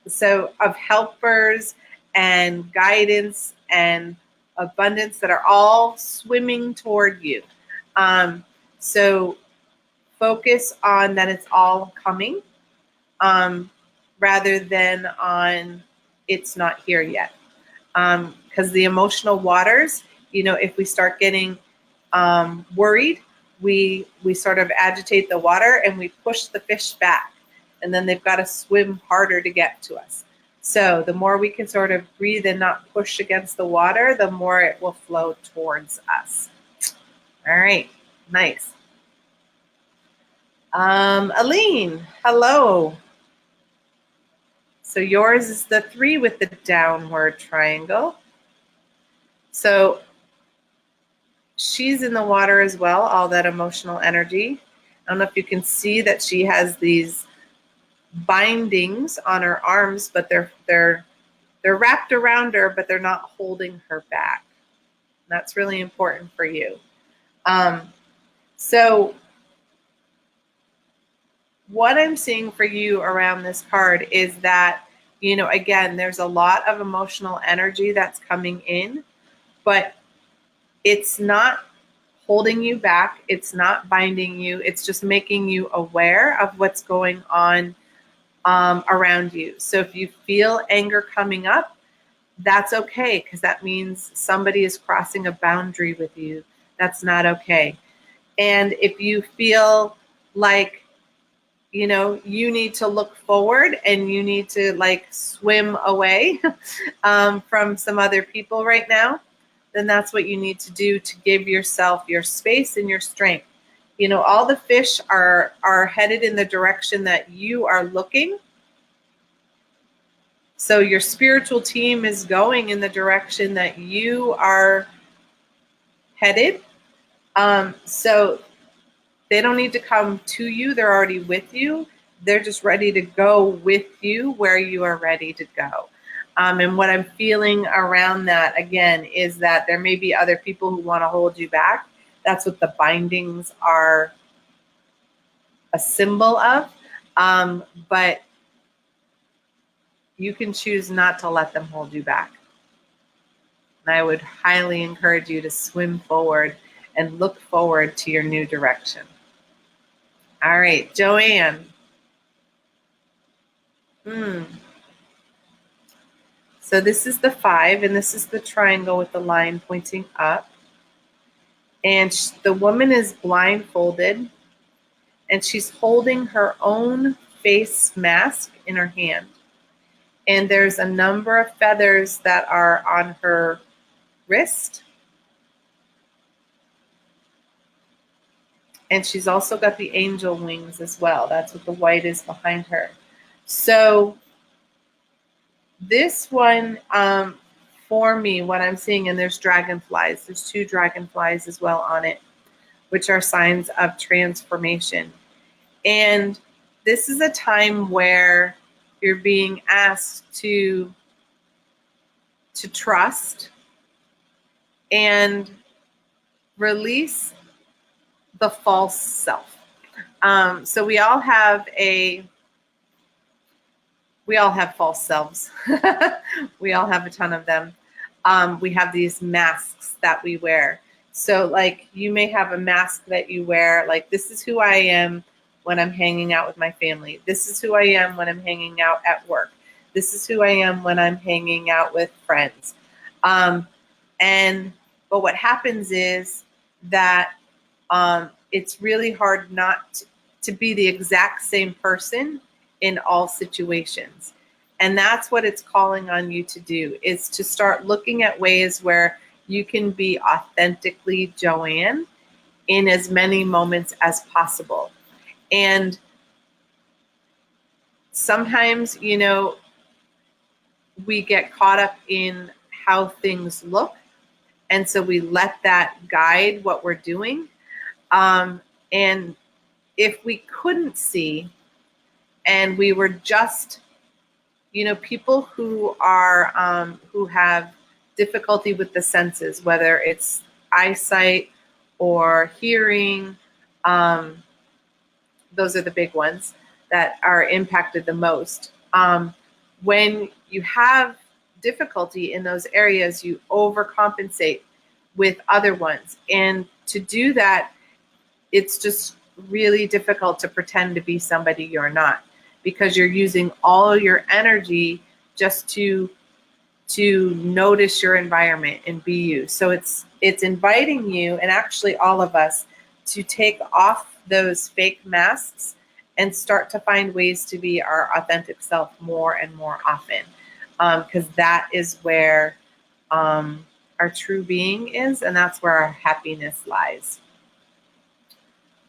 so of helpers and guidance and abundance that are all swimming toward you. So focus on that it's all coming, rather than on it's not here yet. Because the emotional waters, if we start getting worried, we sort of agitate the water and we push the fish back, and then they've got to swim harder to get to us. So the more we can sort of breathe and not push against the water, the more it will flow towards us. All right, nice. Aline, hello. So yours is the 3 with the downward triangle. So she's in the water as well, all that emotional energy. I don't know if you can see that she has these bindings on her arms, but they're wrapped around her, but they're not holding her back. That's really important for you. So what I'm seeing for you around this card is that, again, there's a lot of emotional energy that's coming in, but it's not holding you back. It's not binding you. It's just making you aware of what's going on around you. So if you feel anger coming up, that's okay, because that means somebody is crossing a boundary with you. That's not okay. And if you feel like, you need to look forward and you need to like swim away from some other people right now, then that's what you need to do to give yourself your space and your strength. All the fish are headed in the direction that you are looking. So your spiritual team is going in the direction that you are headed. So they don't need to come to you. They're already with you. They're just ready to go with you where you are ready to go. And what I'm feeling around that, again, is that there may be other people who want to hold you back. That's what the bindings are a symbol of. But you can choose not to let them hold you back. And I would highly encourage you to swim forward and look forward to your new direction. All right, Joanne. So this is the 5, and this is the triangle with the line pointing up. And the woman is blindfolded, and she's holding her own face mask in her hand. And there's a number of feathers that are on her wrist. And she's also got the angel wings as well. That's what the white is behind her. So this one, for me, what I'm seeing, and there's dragonflies. There's 2 dragonflies as well on it, which are signs of transformation. And this is a time where you're being asked to trust and release the false self. So we all have false selves. We all have a ton of them. We have these masks that we wear. So like you may have a mask that you wear, like this is who I am when I'm hanging out with my family. This is who I am when I'm hanging out at work. This is who I am when I'm hanging out with friends. But what happens is that it's really hard not to be the exact same person in all situations. And that's what it's calling on you to do, is to start looking at ways where you can be authentically Joanne in as many moments as possible. And sometimes, we get caught up in how things look. And so we let that guide what we're doing. And if we couldn't see and we were just, people who are, who have difficulty with the senses, whether it's eyesight or hearing, those are the big ones that are impacted the most. When you have difficulty in those areas, you overcompensate with other ones. And to do that, it's just really difficult to pretend to be somebody you're not, because you're using all your energy just to notice your environment and be you. So it's inviting you, and actually all of us, to take off those fake masks and start to find ways to be our authentic self more and more often, because that is where our true being is, and that's where our happiness lies.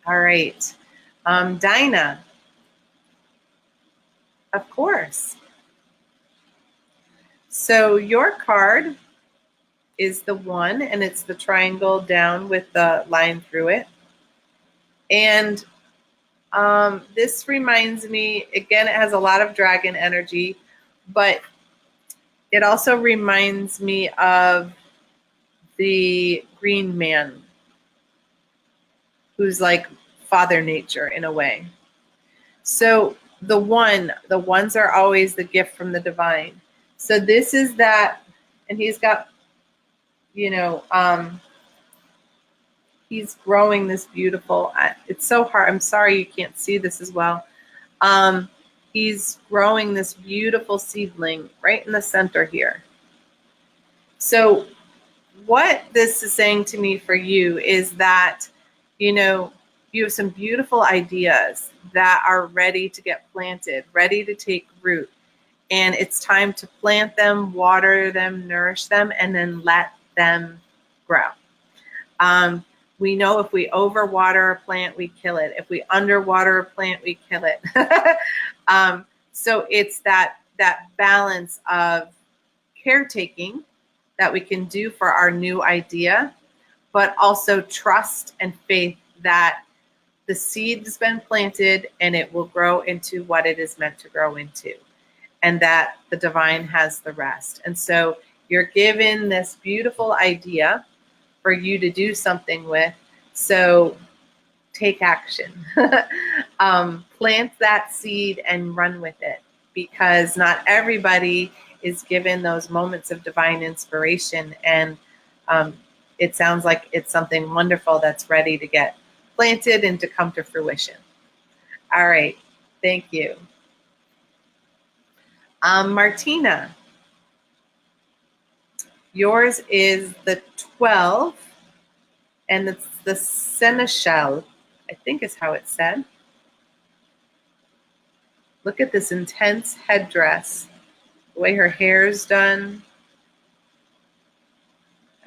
All right. Dinah, of course. So your card is the 1, and it's the triangle down with the line through it. And this reminds me, again, it has a lot of dragon energy, but it also reminds me of the green man, who's like Father Nature in a way. So the ones are always the gift from the divine. So this is that, and he's got, he's growing this beautiful, it's so hard, I'm sorry you can't see this as well. He's growing this beautiful seedling right in the center here. So what this is saying to me for you is that, you have some beautiful ideas that are ready to get planted, ready to take root. And it's time to plant them, water them, nourish them, and then let them grow. We know if we overwater a plant, we kill it. If we underwater a plant, we kill it. So it's that balance of caretaking that we can do for our new idea, but also trust and faith that the seed has been planted and it will grow into what it is meant to grow into, and that the divine has the rest. And so you're given this beautiful idea for you to do something with. So take action. Plant that seed and run with it, because not everybody is given those moments of divine inspiration. And it sounds like it's something wonderful that's ready to get planted and to come to fruition. All right. Thank you. Martina, yours is the 12, and it's the seneschal, I think is how it's said. Look at this intense headdress, the way her hair is done.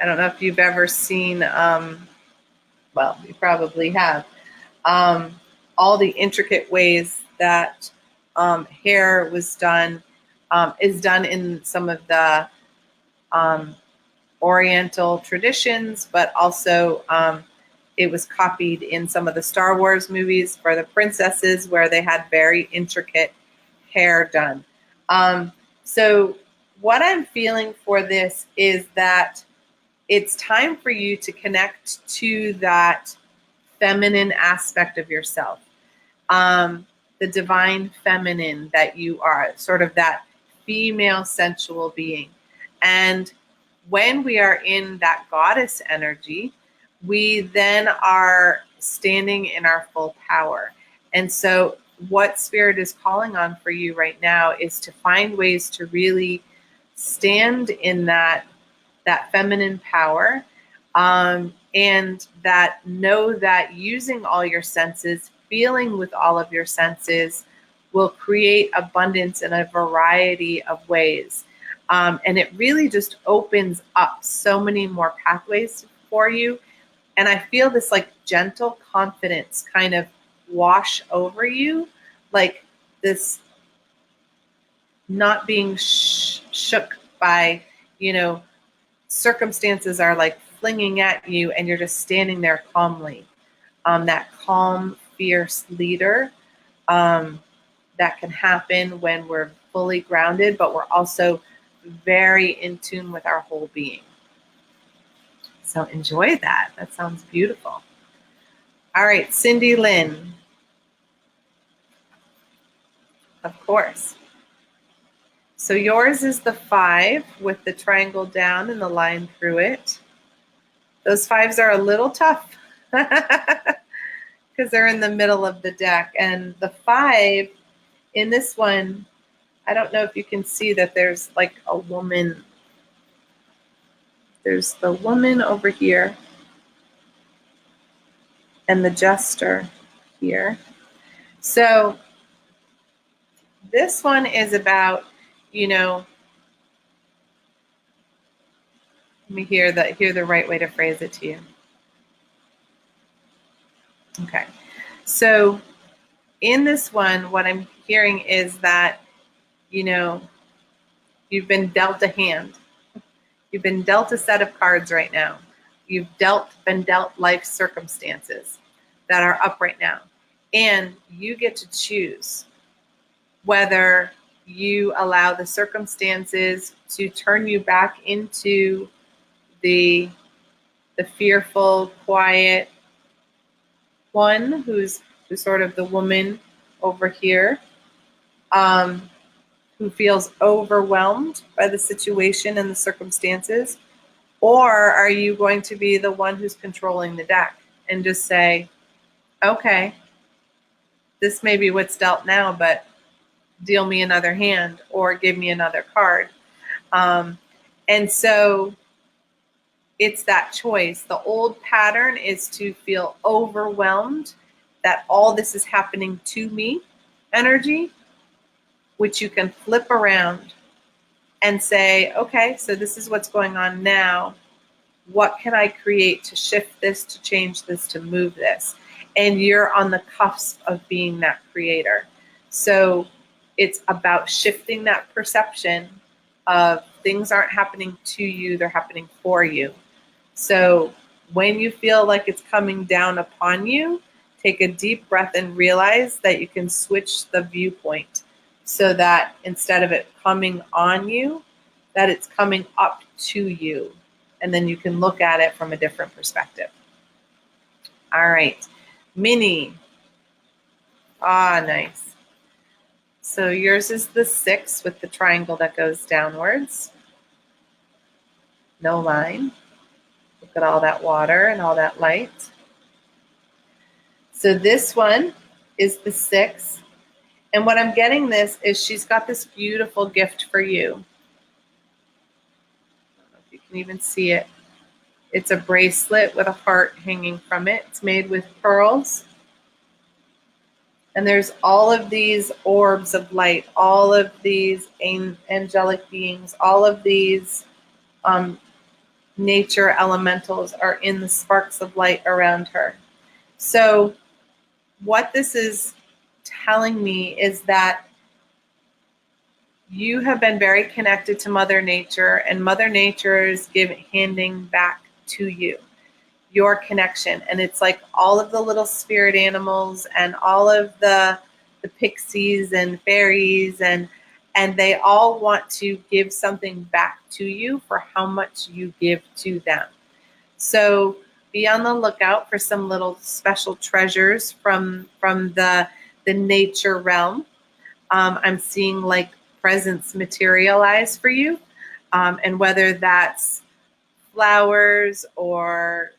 I don't know if you've ever seen, well, you probably have, all the intricate ways that hair was done, is done in some of the Oriental traditions, but also it was copied in some of the Star Wars movies for the princesses, where they had very intricate hair done. So what I'm feeling for this is that it's time for you to connect to that feminine aspect of yourself, the divine feminine that you are, sort of that female sensual being. And when we are in that goddess energy, we then are standing in our full power. And so what Spirit is calling on for you right now is to find ways to really stand in that feminine power, and that know that using all your senses, feeling with all of your senses, will create abundance in a variety of ways. And it really just opens up so many more pathways for you. And I feel this like gentle confidence kind of wash over you, like this not being shook by, circumstances are like flinging at you, and you're just standing there calmly. That calm, fierce leader that can happen when we're fully grounded, but we're also very in tune with our whole being. So enjoy that. That sounds beautiful. All right, Cindy Lynn. Of course. So yours is the 5 with the triangle down and the line through it. Those 5s are a little tough because because they're in the middle of the deck. And the 5 in this one, I don't know if you can see that there's like a woman. There's the woman over here and the jester here. So this one is about, let me hear the right way to phrase it to you. Okay. So in this one, what I'm hearing is that, you've been dealt a hand. You've been dealt a set of cards right now. You've been dealt life circumstances that are up right now. And you get to choose whether you allow the circumstances to turn you back into the fearful, quiet one who's sort of the woman over here, who feels overwhelmed by the situation and the circumstances, or are you going to be the one who's controlling the deck and just say, okay, this may be what's dealt now, but deal me another hand or give me another card. And so it's that choice. The old pattern is to feel overwhelmed that all this is happening to me energy, which you can flip around and say, okay, so this is what's going on now. What can I create to shift this, to change this, to move this? And you're on the cusp of being that creator. So it's about shifting that perception of things aren't happening to you, they're happening for you. So when you feel like it's coming down upon you, take a deep breath and realize that you can switch the viewpoint so that instead of it coming on you, that it's coming up to you. And then you can look at it from a different perspective. All right, Minnie. Ah, nice. So yours is the 6 with the triangle that goes downwards. No line. Look at all that water and all that light. So this one is the 6. And what I'm getting this is she's got this beautiful gift for you. I don't know if you can even see it. It's a bracelet with a heart hanging from it. It's made with pearls. And there's all of these orbs of light, all of these angelic beings, all of these nature elementals are in the sparks of light around her. So what this is telling me is that you have been very connected to Mother Nature, and Mother Nature is handing back to you your connection. And it's like all of the little spirit animals and all of the pixies and fairies, and they all want to give something back to you for how much you give to them. So be on the lookout for some little special treasures from the nature realm. I'm seeing like presents materialize for you, and whether that's flowers or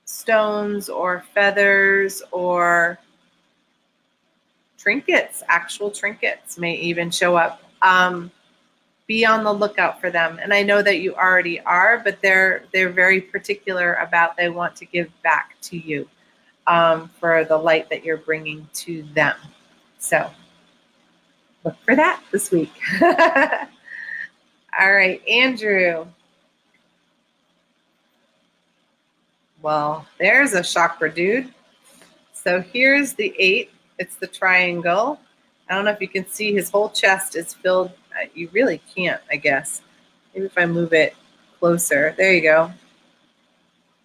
stones or feathers or trinkets, actual trinkets may even show up. Be on the lookout for them. And I know that you already are, but they're very particular about they want to give back to you for the light that you're bringing to them. So look for that this week. All right, Andrew. Well, there's a chakra dude. So here's the 8. It's the triangle. I don't know if you can see his whole chest is filled. You really can't, I guess. Maybe if I move it closer. There you go. Can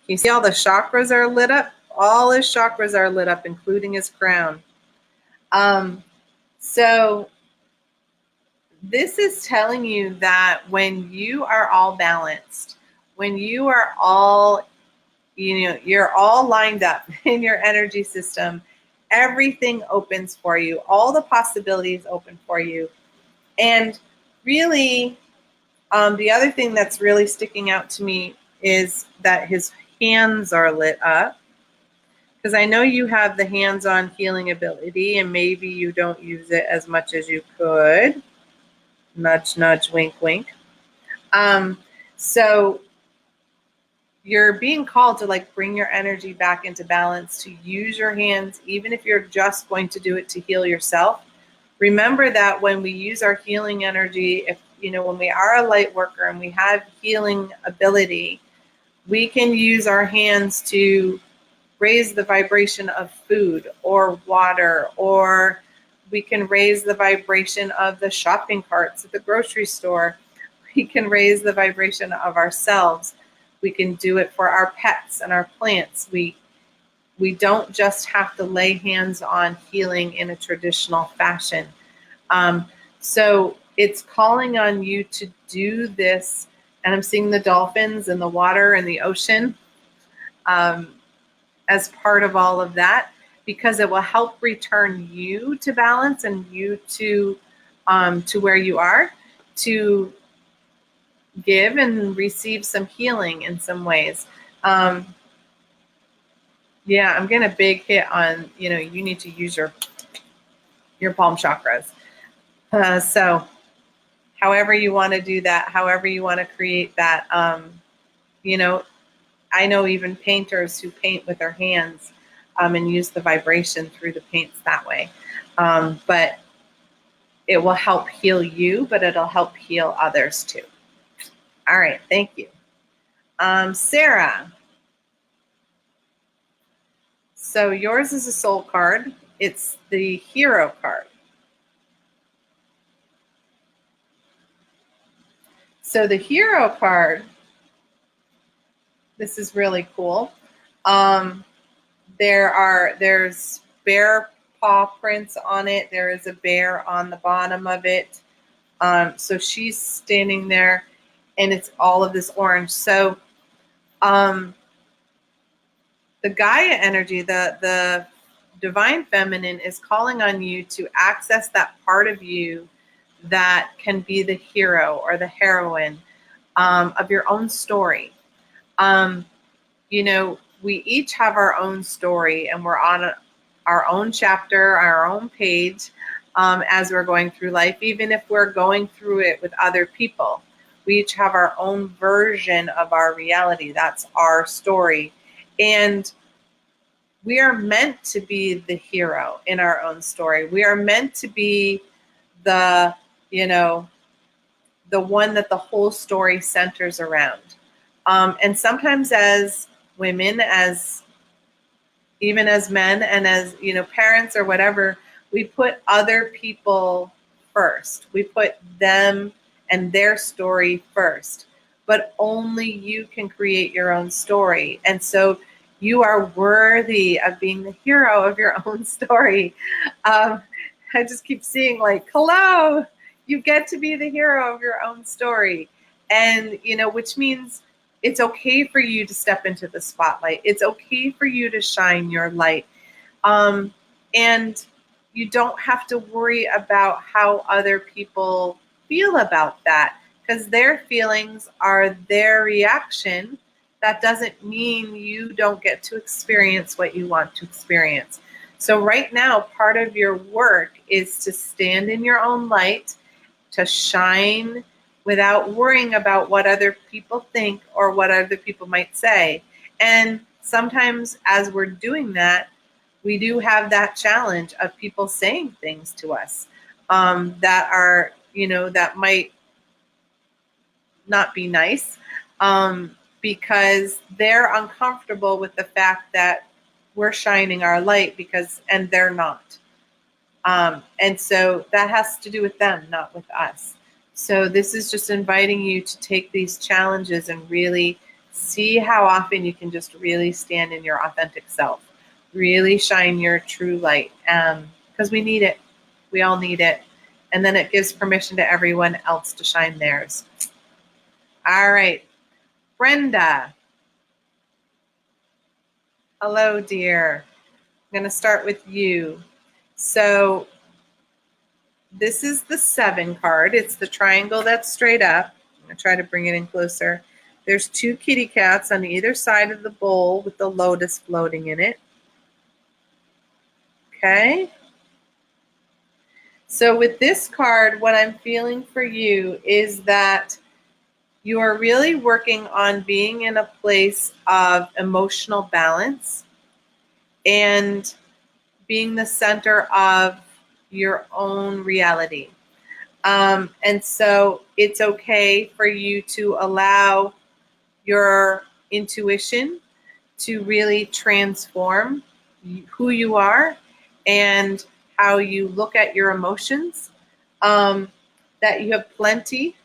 you see all the chakras are lit up? All his chakras are lit up, including his crown. So this is telling you that when you are all balanced, when you are all, you're all lined up in your energy system, everything opens for you. All the possibilities open for you. And really, the other thing that's really sticking out to me is that his hands are lit up. because I know you have the hands-on healing ability, and maybe you don't use it as much as you could. Nudge, nudge, wink, wink. So you're being called to like bring your energy back into balance, to use your hands, even if you're just going to do it to heal yourself. Remember that when we use our healing energy, if when we are a light worker and we have healing ability, we can use our hands to raise the vibration of food or water, or we can raise the vibration of the shopping carts at the grocery store. We can raise the vibration of ourselves. We can do it for our pets and our plants. We don't just have to lay hands on healing in a traditional fashion. So it's calling on you to do this. And I'm seeing the dolphins and the water and the ocean as part of all of that, because it will help return you to balance and you to where you are, to give and receive some healing in some ways. Yeah, I'm getting a big hit on, you need to use your palm chakras. So however you want to do that, however you want to create that, I know even painters who paint with their hands and use the vibration through the paints that way. But it will help heal you, but it'll help heal others too. All right, thank you. Sarah. So yours is a soul card. It's the hero card. So the hero card, this is really cool. There's bear paw prints on it. There is a bear on the bottom of it. So she's standing there, and it's all of this orange. So the Gaia energy, the divine feminine, is calling on you to access that part of you that can be the hero or the heroine of your own story. We each have our own story, and we're on our own chapter, our own page as we're going through life, even if we're going through it with other people. We each have our own version of our reality. That's our story. And we are meant to be the hero in our own story. We are meant to be the one that the whole story centers around. And sometimes as women, even as men, and as parents or whatever, we put other people first. We put them and their story first. But only you can create your own story. And so you are worthy of being the hero of your own story. I just keep seeing hello, you get to be the hero of your own story. And, which means it's okay for you to step into the spotlight. It's okay for you to shine your light. And you don't have to worry about how other people feel about that, because their feelings are their reaction. That doesn't mean you don't get to experience what you want to experience. So right now, part of your work is to stand in your own light, to shine without worrying about what other people think or what other people might say. And sometimes as we're doing that, we do have that challenge of people saying things to us that are, that might not be nice because they're uncomfortable with the fact that we're shining our light and they're not. And so that has to do with them, not with us. So this is just inviting you to take these challenges and really see how often you can just really stand in your authentic self, really shine your true light, because we need it. We all need it. And then it gives permission to everyone else to shine theirs. All right, Brenda. Hello, dear. I'm going to start with you. So this is the 7 card. It's the triangle that's straight up. I'm going to try to bring it in closer. There's 2 kitty cats on either side of the bowl with the lotus floating in it. Okay. So with this card, what I'm feeling for you is that you are really working on being in a place of emotional balance and being the center of your own reality. And so it's okay for you to allow your intuition to really transform who you are and how you look at your emotions, that you have plenty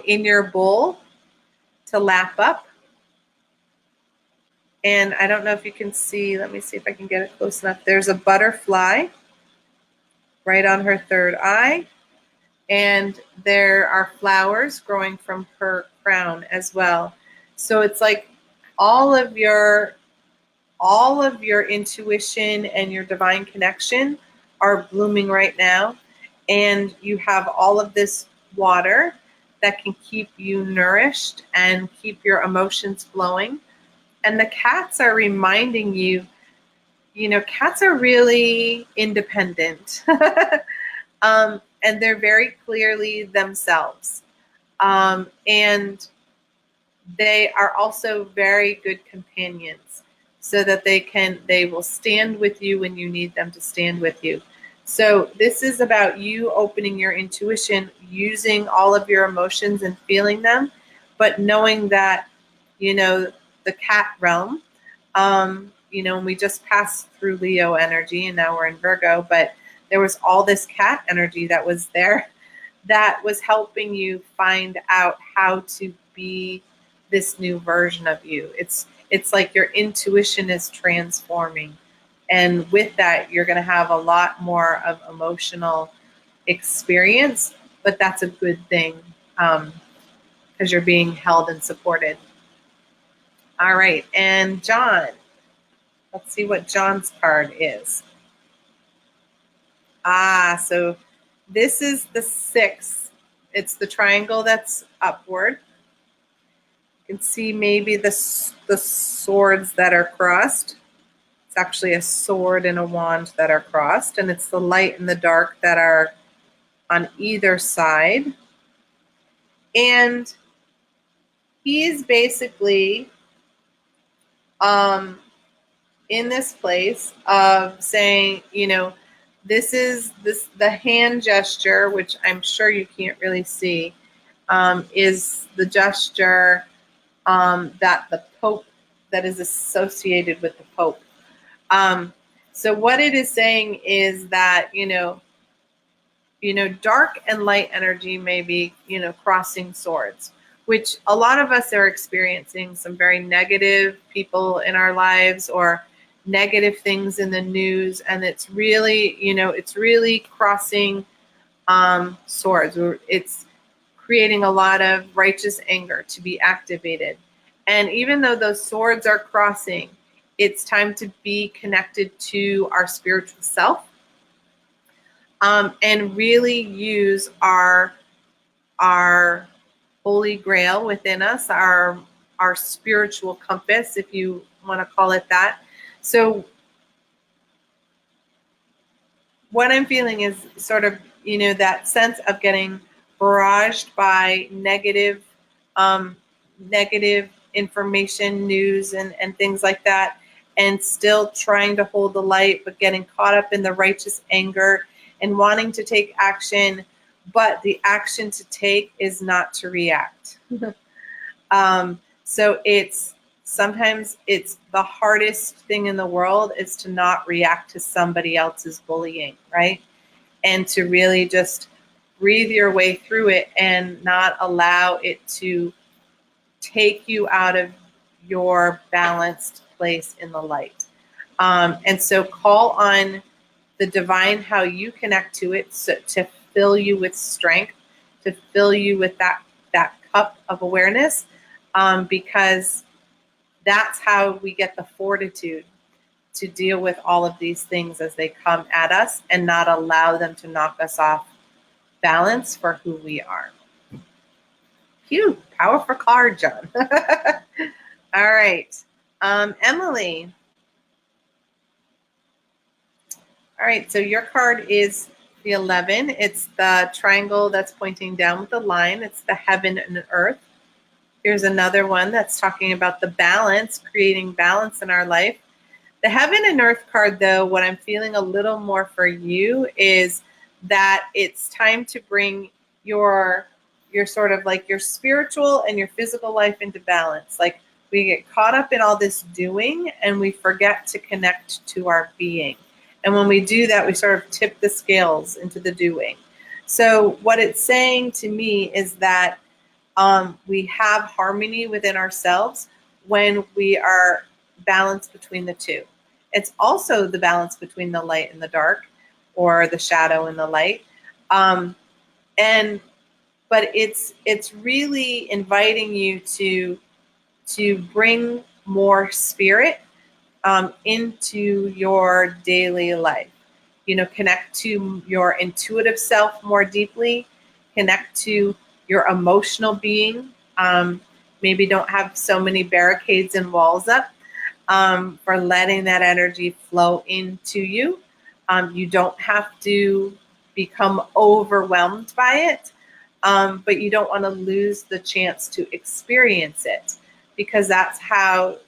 in your bowl to lap up. And I don't know if you can see, let me see if I can get it close enough. There's a butterfly right on her third eye, and there are flowers growing from her crown as well. So it's like all of your intuition and your divine connection are blooming right now, and you have all of this water that can keep you nourished and keep your emotions flowing. And the cats are reminding you, cats are really independent. And they're very clearly themselves. And they are also very good companions, so that they will stand with you when you need them to stand with you. So this is about you opening your intuition, using all of your emotions and feeling them, but knowing that, the cat realm, we just passed through Leo energy and now we're in Virgo, but there was all this cat energy that was there that was helping you find out how to be this new version of you. It's like your intuition is transforming. And with that, you're going to have a lot more of emotional experience, but that's a good thing, because you're being held and supported. All right, and John, let's see what John's card is. So this is the 6. It's the triangle that's upward. You can see maybe the swords that are crossed. It's actually a sword and a wand that are crossed, and it's the light and the dark that are on either side. And he's basically in this place of saying, this is the hand gesture, which I'm sure you can't really see, is the gesture that the Pope, that is associated with the Pope. So what it is saying is that, dark and light energy may be, crossing swords, which a lot of us are experiencing some very negative people in our lives or negative things in the news. And it's really, it's really crossing swords. It's creating a lot of righteous anger to be activated. And even though those swords are crossing, it's time to be connected to our spiritual self, and really use our holy grail within us, our spiritual compass, if you want to call it that. So what I'm feeling is sort of, that sense of getting barraged by negative information, news, and things like that, and still trying to hold the light, but getting caught up in the righteous anger and wanting to take action, but the action to take is not to react. So sometimes it's the hardest thing in the world is to not react to somebody else's bullying, right? And to really just breathe your way through it and not allow it to take you out of your balanced place in the light. And so call on the divine, how you connect to it, to fill you with strength, to fill you with that cup of awareness, because that's how we get the fortitude to deal with all of these things as they come at us and not allow them to knock us off balance for who we are. Phew, powerful card, John. All right. Emily. All right, so your card is the 11. It's the triangle that's pointing down with the line. It's the heaven and earth. Here's another one that's talking about the balance, creating balance in our life. The heaven and earth card, though, what I'm feeling a little more for you is that it's time to bring your sort of like your spiritual and your physical life into balance. Like we get caught up in all this doing and we forget to connect to our being. And when we do that, we sort of tip the scales into the doing. So what it's saying to me is that we have harmony within ourselves when we are balanced between the two. It's also the balance between the light and the dark, or the shadow and the light. But it's really inviting you to bring more spirit into your daily life. You know, connect to your intuitive self more deeply, connect to your emotional being. Maybe don't have so many barricades and walls up for letting that energy flow into you. You don't have to become overwhelmed by it, but you don't want to lose the chance to experience it, because that's how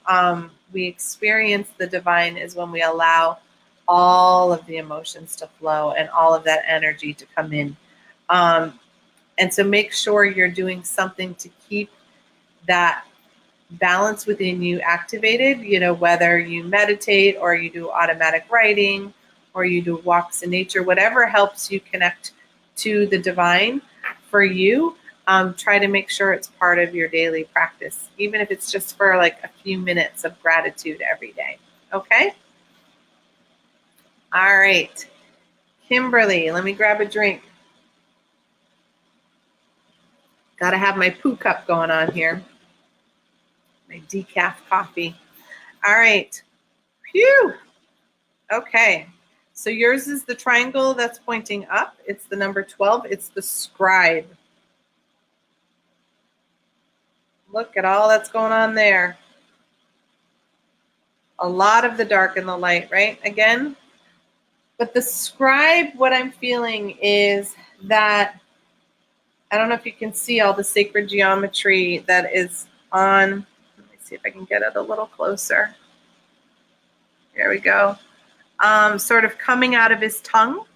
we experience the divine, is when we allow all of the emotions to flow and all of that energy to come in. And so make sure you're doing something to keep that balance within you activated, you know, whether you meditate or you do automatic writing or you do walks in nature, whatever helps you connect to the divine for you. Try to make sure it's part of your daily practice, even if it's just for like a few minutes of gratitude every day. Okay? All right. Kimberly, let me grab a drink. Got to have my poo cup going on here. My decaf coffee. All right. Phew. Okay. So yours is the triangle that's pointing up. It's the number 12. It's the scribe. Look at all that's going on there. A lot of the dark and the light, right? Again. But the scribe, what I'm feeling is that, I don't know if you can see all the sacred geometry that is on. Let me see if I can get it a little closer. There we go. Sort of coming out of his tongue.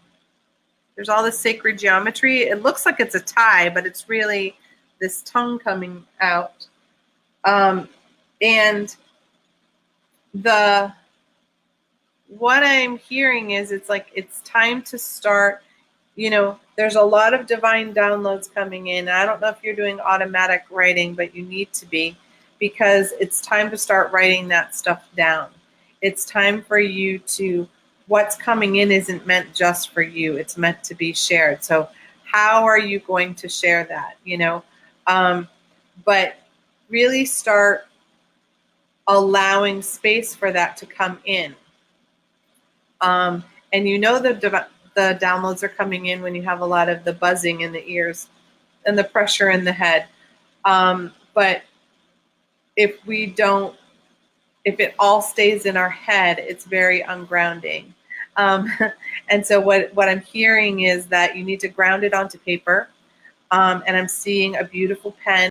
There's all this sacred geometry. It looks like it's a tie, but it's really this tongue coming out. And what I'm hearing is it's like it's time to start. You know, there's a lot of divine downloads coming in. I don't know if you're doing automatic writing, but you need to be, because it's time to start writing that stuff down. It's time for you to, what's coming in isn't meant just for you. It's meant to be shared. So how are you going to share that, you know? But really start allowing space for that to come in. And you know the downloads are coming in when you have a lot of the buzzing in the ears and the pressure in the head. But if it all stays in our head, it's very ungrounding. And so what I'm hearing is that you need to ground it onto paper. And I'm seeing a beautiful pen,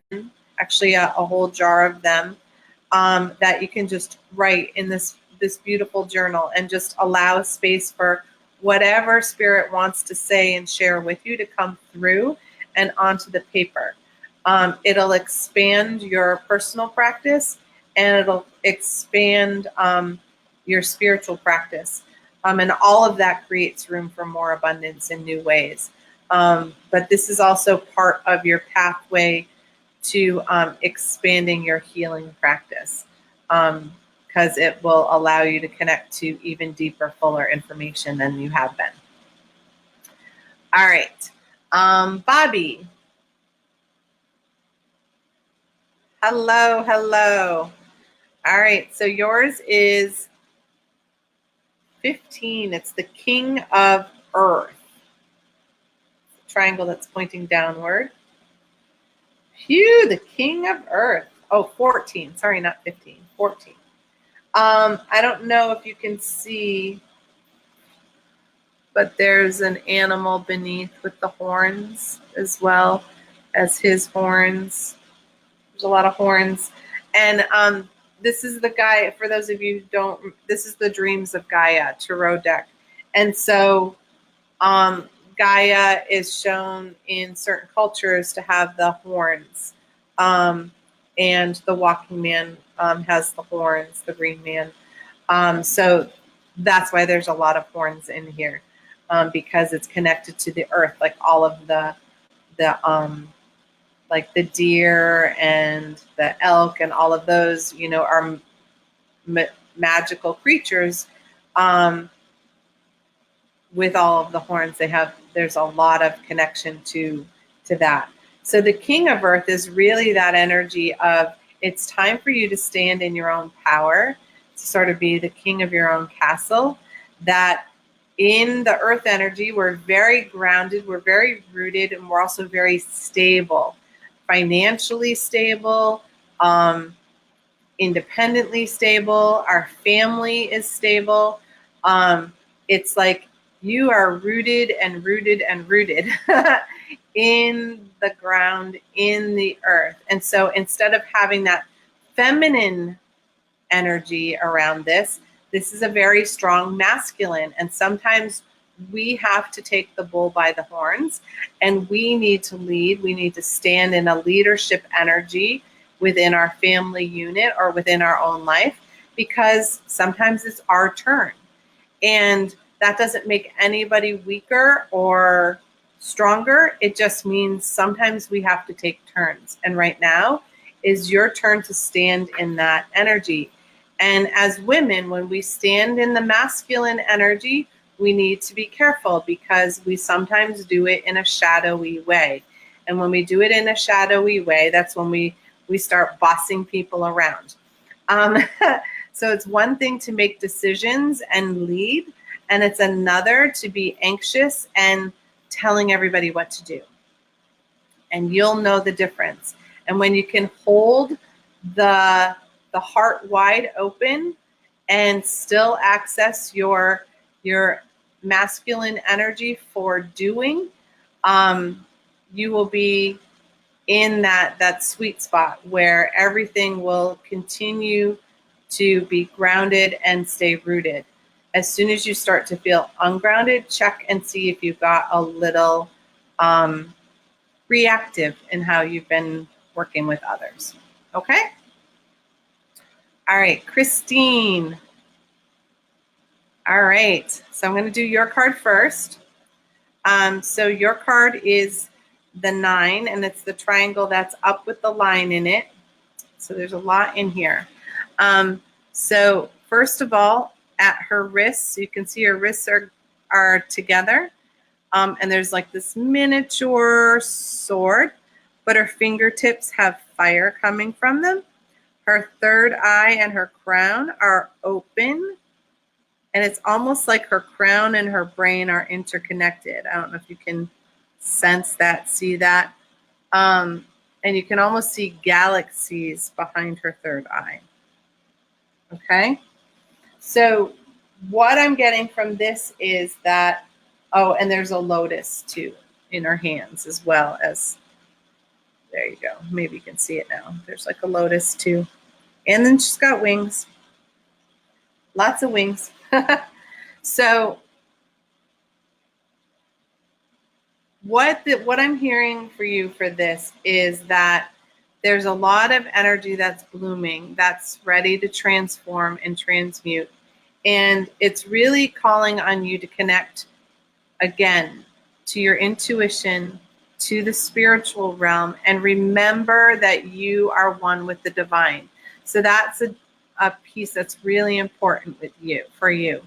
actually a whole jar of them, that you can just write in this beautiful journal, and just allow space for whatever spirit wants to say and share with you to come through and onto the paper. It'll expand your personal practice, and it'll expand your spiritual practice. And all of that creates room for more abundance in new ways. But this is also part of your pathway to expanding your healing practice, because it will allow you to connect to even deeper, fuller information than you have been. All right. Bobby. Hello, hello. All right, so yours is 15. It's the King of Earth. Triangle that's pointing downward. Phew, the King of Earth. Oh, 14. Sorry, not 15. 14. I don't know if you can see but there's an animal beneath with the horns as well as his horns. There's a lot of horns. And this is the guy, for those of you who don't, this is the Dreams of Gaia Tarot deck. And so Gaia is shown in certain cultures to have the horns. And the walking man has the horns, the green man. So that's why there's a lot of horns in here, because it's connected to the earth, like all of the like the deer and the elk and all of those, you know, are magical creatures. With all of the horns they have, there's a lot of connection to that. So the King of Earth is really that energy of, it's time for you to stand in your own power, to sort of be the king of your own castle. That in the earth energy, we're very grounded, we're very rooted, and we're also very stable, financially stable, independently stable. Our family is stable. It's like you are rooted and rooted and rooted in the ground, in the earth. And so instead of having that feminine energy around this, this is a very strong masculine. And sometimes we have to take the bull by the horns, and we need to lead. We need to stand in a leadership energy within our family unit or within our own life, because sometimes it's our turn. And that doesn't make anybody weaker or stronger. It just means sometimes we have to take turns. And right now is your turn to stand in that energy. And as women, when we stand in the masculine energy, we need to be careful, because we sometimes do it in a shadowy way. And when we do it in a shadowy way, that's when we start bossing people around. So it's one thing to make decisions and lead, and it's another to be anxious and telling everybody what to do. And you'll know the difference. And when you can hold the heart wide open and still access your masculine energy for doing, you will be in that sweet spot where everything will continue to be grounded and stay rooted. As soon as you start to feel ungrounded, check and see if you've got a little reactive in how you've been working with others. Okay? All right, Christine. All right, so I'm going to do your card first. So your card is the 9, and it's the triangle that's up with the line in it. So there's a lot in here. So first of all, at her wrists, you can see her wrists are together. And there's like this miniature sword, but her fingertips have fire coming from them. Her third eye and her crown are open. And it's almost like her crown and her brain are interconnected. I don't know if you can sense that, see that. And you can almost see galaxies behind her third eye. Okay? So what I'm getting from this is that, oh, and there's a lotus too in her hands as well as, there you go. Maybe you can see it now. There's like a lotus too. And then she's got wings. Lots of wings. So what I'm hearing for you for this is that there's a lot of energy that's blooming, that's ready to transform and transmute. And it's really calling on you to connect again to your intuition, to the spiritual realm, and remember that you are one with the divine. So that's a piece that's really important with you, for you,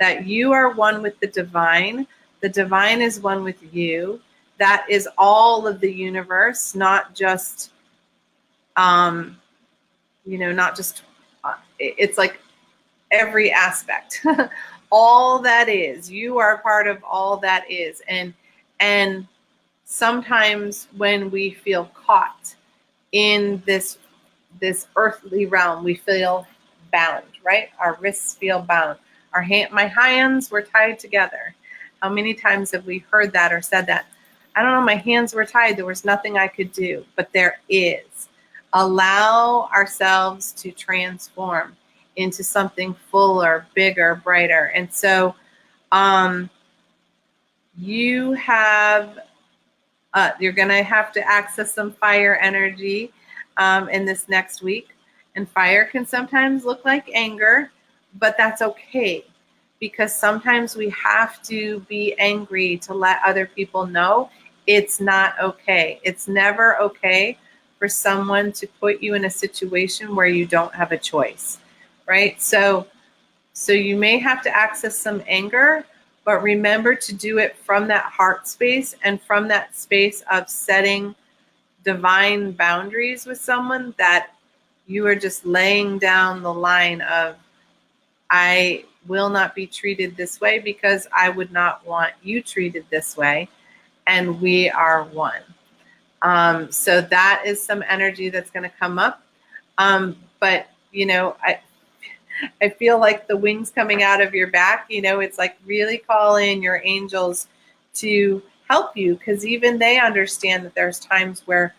that you are one with the divine. The divine is one with you. That is all of the universe, not just, not just, it's like every aspect, all that is. You are part of all that is. And sometimes when we feel caught in this earthly realm, we feel bound, right? Our wrists feel bound. My hands were tied together. How many times have we heard that or said that? I don't know, my hands were tied. There was nothing I could do, but there is. Allow ourselves to transform into something fuller, bigger, brighter. And so you have, you're going to have to access some fire energy in this next week. And fire can sometimes look like anger, but that's okay, because sometimes we have to be angry to let other people know it's not okay. It's never okay for someone to put you in a situation where you don't have a choice, right? So you may have to access some anger, but remember to do it from that heart space and from that space of setting divine boundaries with someone, that you are just laying down the line of, I will not be treated this way because I would not want you treated this way, and we are one. So that is some energy that's going to come up. But, you know, I feel like the wings coming out of your back, you know, it's like really call in your angels to help you, because even they understand that there's times where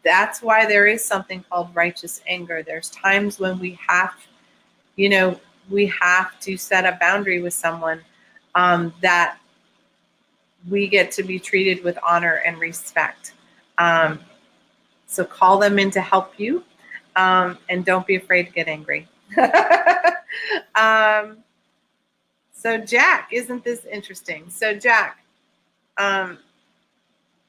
that's why there is something called righteous anger. There's times when we have, you know, we have to set a boundary with someone that we get to be treated with honor and respect. So call them in to help you, and don't be afraid to get angry. So Jack, isn't this interesting? So Jack,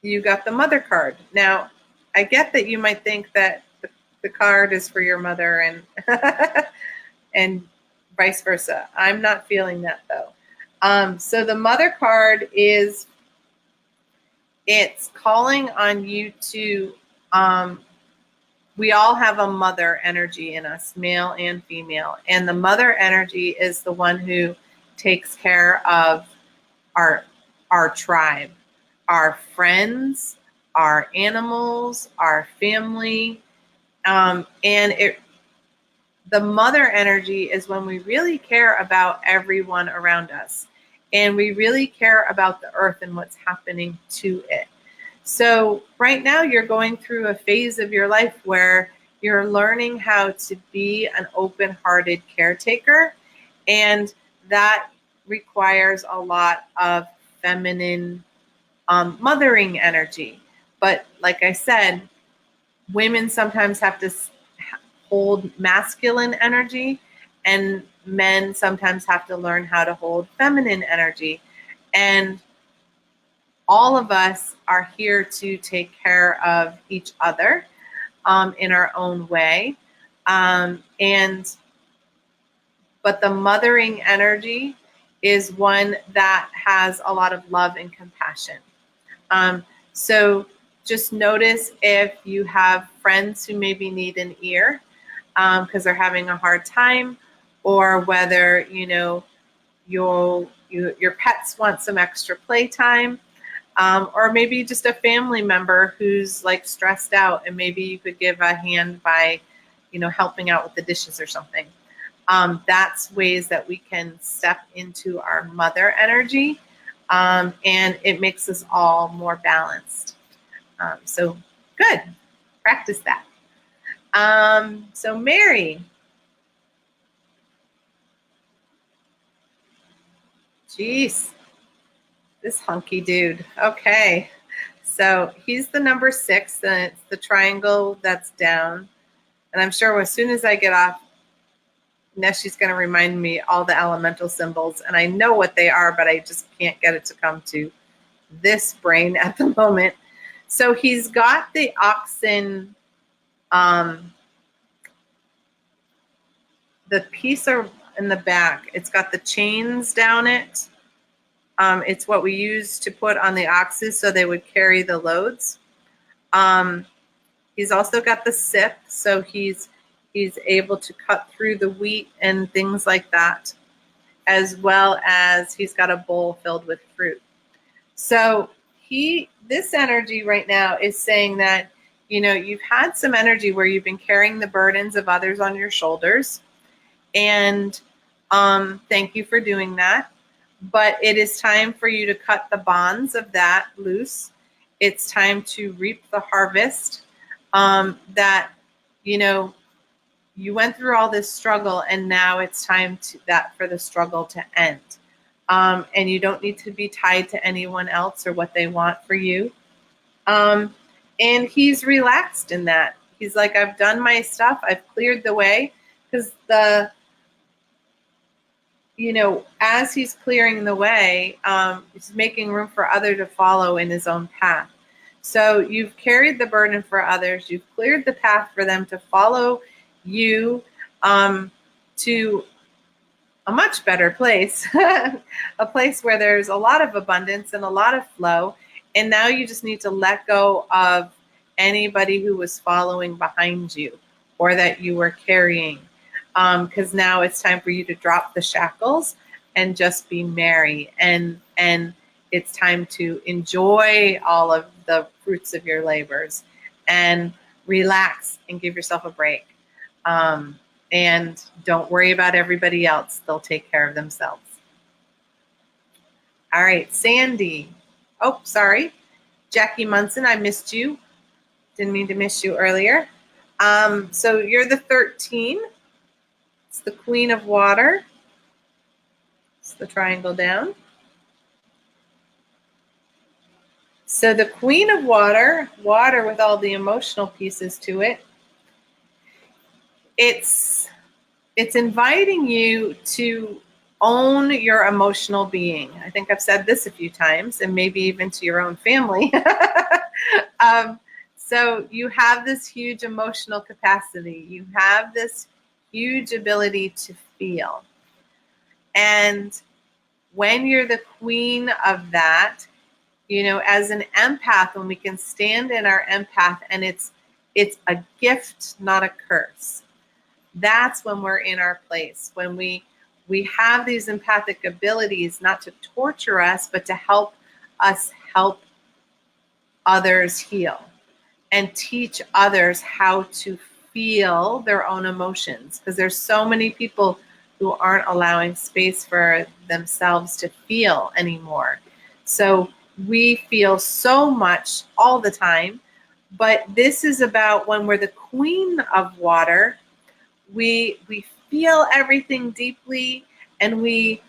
you got the mother card. Now, I get that you might think that the card is for your mother and and vice versa. I'm not feeling that though. So the mother card is, it's calling on you to, we all have a mother energy in us, male and female. And the mother energy is the one who takes care of our tribe, our friends, our animals, our family. And the mother energy is when we really care about everyone around us, and we really care about the earth and what's happening to it. So right now you're going through a phase of your life where you're learning how to be an open-hearted caretaker, and that requires a lot of feminine mothering energy. But like I said, women sometimes have to hold masculine energy, and men sometimes have to learn how to hold feminine energy. And all of us are here to take care of each other in our own way. But the mothering energy is one that has a lot of love and compassion. So just notice if you have friends who maybe need an ear because they're having a hard time, or whether, you know, your pets want some extra playtime, or maybe just a family member who's like stressed out, and maybe you could give a hand by, you know, helping out with the dishes or something. That's ways that we can step into our mother energy, and it makes us all more balanced. So good, practice that. So Mary, geez, this hunky dude. Okay, so he's the number 6, and it's the triangle that's down. And I'm sure as soon as I get off, Neshi's going to remind me all the elemental symbols, and I know what they are, but I just can't get it to come to this brain at the moment. So he's got the oxen, the piece in the back. It's got the chains down it. It's what we use to put on the oxes so they would carry the loads. He's also got the sip, so he's able to cut through the wheat and things like that, as well as he's got a bowl filled with fruit. So this energy right now is saying that, you know, you've had some energy where you've been carrying the burdens of others on your shoulders, and thank you for doing that. But it is time for you to cut the bonds of that loose. It's time to reap the harvest that, you know, you went through all this struggle, and now it's time for the struggle to end. And you don't need to be tied to anyone else or what they want for you. And he's relaxed in that. He's like, I've done my stuff. I've cleared the way. Because as he's clearing the way, he's making room for others to follow in his own path. So you've carried the burden for others. You've cleared the path for them to follow you to a much better place, a place where there's a lot of abundance and a lot of flow. And now you just need to let go of anybody who was following behind you or that you were carrying. Because now it's time for you to drop the shackles and just be merry. And it's time to enjoy all of the fruits of your labors and relax and give yourself a break. And don't worry about everybody else. They'll take care of themselves. All right, Sandy. Oh, sorry. Jackie Munson, I missed you. Didn't mean to miss you earlier. So you're the 13. It's the Queen of Water. It's the triangle down. So the Queen of Water, water with all the emotional pieces to it, it's inviting you to own your emotional being. I think I've said this a few times, and maybe even to your own family. So you have this huge emotional capacity. You have this huge ability to feel. And when you're the queen of that, as an empath, when we can stand in our empath, and it's a gift, not a curse. That's when we're in our place, when we have these empathic abilities, not to torture us, but to help us help others heal and teach others how to feel their own emotions. Because there's so many people who aren't allowing space for themselves to feel anymore. So we feel so much all the time, but this is about when we're the queen of water. We feel everything deeply and we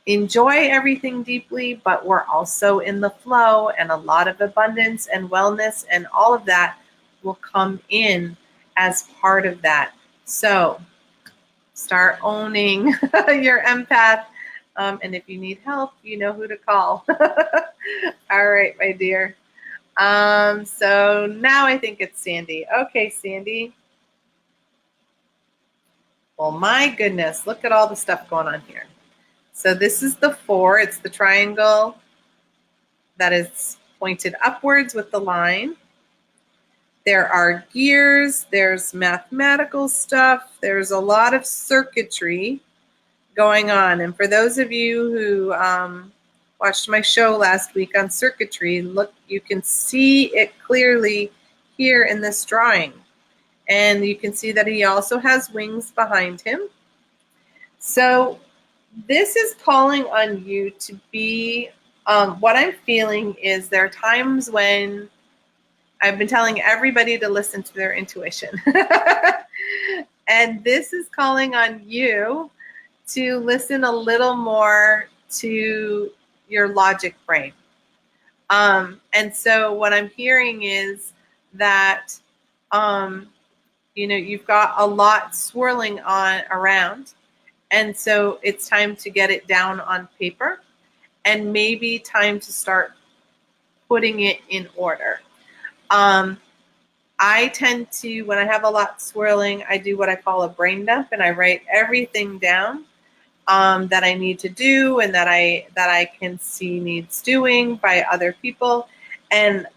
enjoy everything deeply, but we're also in the flow, and a lot of abundance and wellness and all of that will come in as part of that. So start owning your empath. And if you need help, you know who to call. All right, my dear. So now I think it's Sandy. Okay, Sandy. Well, my goodness, look at all the stuff going on here. So this is the 4. It's the triangle that is pointed upwards with the line. There are gears. There's mathematical stuff. There's a lot of circuitry going on. And for those of you who watched my show last week on circuitry, look, you can see it clearly here in this drawing. And you can see that he also has wings behind him. So this is calling on you to be, what I'm feeling is there are times when I've been telling everybody to listen to their intuition. And this is calling on you to listen a little more to your logic brain. And so what I'm hearing is that, you've got a lot swirling around. And so it's time to get it down on paper, and maybe time to start putting it in order. I tend to, when I have a lot swirling, I do what I call a brain dump, and I write everything down that I need to do and that I can see needs doing by other people. And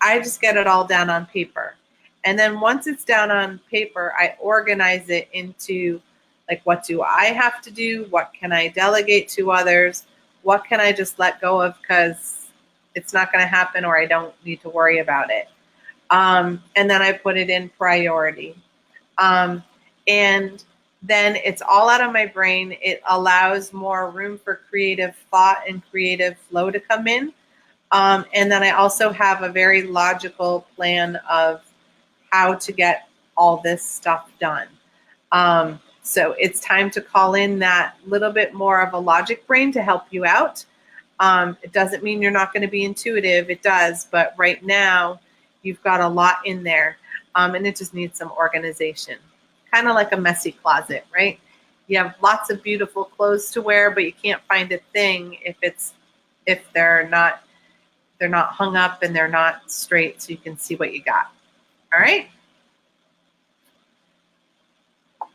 I just get it all down on paper. And then once it's down on paper, I organize it into, like, what do I have to do? What can I delegate to others? What can I just let go of because it's not going to happen, or I don't need to worry about it? And then I put it in priority. And then it's all out of my brain. It allows more room for creative thought and creative flow to come in. And then I also have a very logical plan of how to get all this stuff done. So it's time to call in that little bit more of a logic brain to help you out. It doesn't mean you're not going to be intuitive. It does. But right now, you've got a lot in there. And it just needs some organization. Kind of like a messy closet, right? You have lots of beautiful clothes to wear, but you can't find a thing if they're not hung up and they're not straight, so you can see what you got. All right.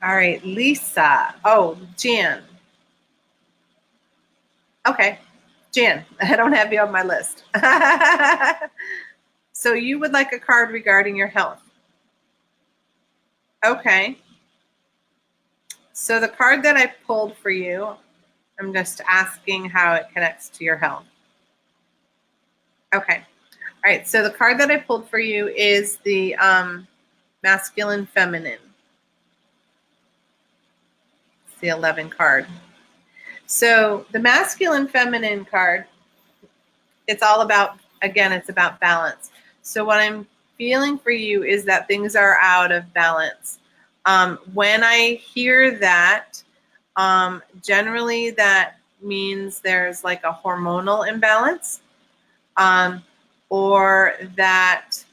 All right, Lisa. Oh, Jan. Okay, Jan, I don't have you on my list. So you would like a card regarding your health. Okay. So the card that I pulled for you, I'm just asking how it connects to your health. Okay. All right, so the card that I pulled for you is the masculine feminine. It's the 11 card. So the masculine feminine card, it's all about, again, it's about balance. So what I'm feeling for you is that things are out of balance. When I hear that, generally that means there's like a hormonal imbalance, or that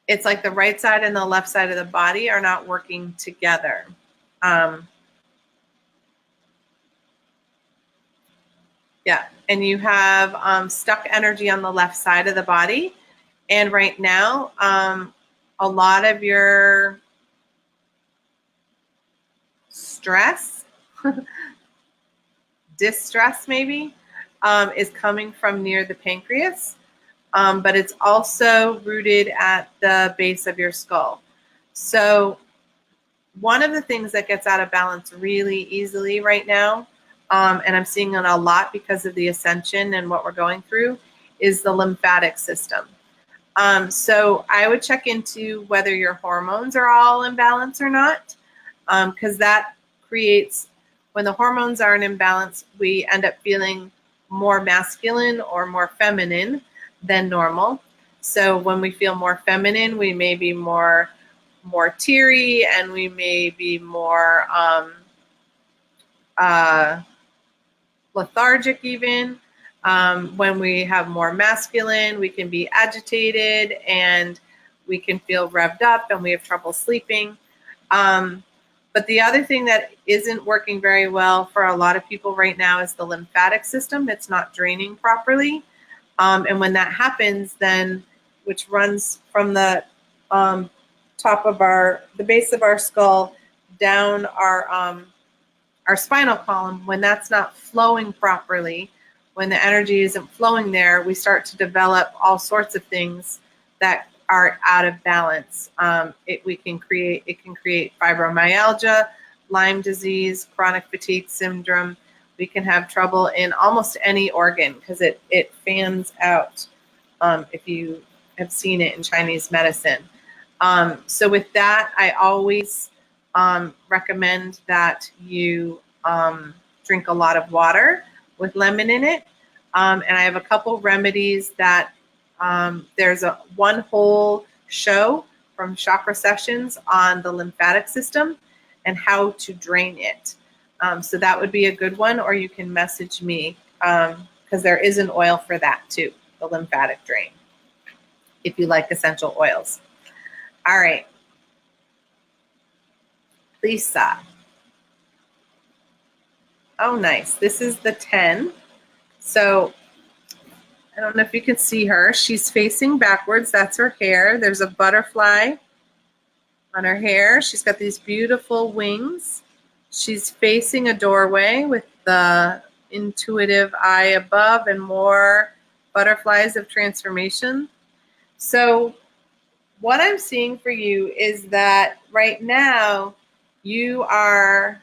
it's like the right side and the left side of the body are not working together. Yeah, and you have stuck energy on the left side of the body. And right now, a lot of your stress, distress maybe, is coming from near the pancreas, but it's also rooted at the base of your skull. So one of the things that gets out of balance really easily right now, and I'm seeing it a lot because of the ascension and what we're going through, is the lymphatic system. So I would check into whether your hormones are all in balance or not, because that creates, when the hormones are in imbalance, we end up feeling more masculine or more feminine than normal. So when we feel more feminine, we may be more teary, and we may be more lethargic even. When we have more masculine, we can be agitated and we can feel revved up and we have trouble sleeping. But the other thing that isn't working very well for a lot of people right now is the lymphatic system. It's not draining properly. And when that happens, then, which runs from the top of the base of our skull down our spinal column, when that's not flowing properly, when the energy isn't flowing there, we start to develop all sorts of things that are out of balance. It can create fibromyalgia, Lyme disease, chronic fatigue syndrome. We can have trouble in almost any organ because it fans out, if you have seen it in Chinese medicine. So with that, I always recommend that you drink a lot of water with lemon in it. And I have a couple remedies that there's one whole show from Chakra Sessions on the lymphatic system and how to drain it. So that would be a good one, or you can message me because there is an oil for that too, the lymphatic drain, if you like essential oils. All right. Lisa. Oh, nice. This is the 10. So I don't know if you can see her. She's facing backwards. That's her hair. There's a butterfly on her hair. She's got these beautiful wings. She's facing a doorway with the intuitive eye above and more butterflies of transformation. So what I'm seeing for you is that right now you are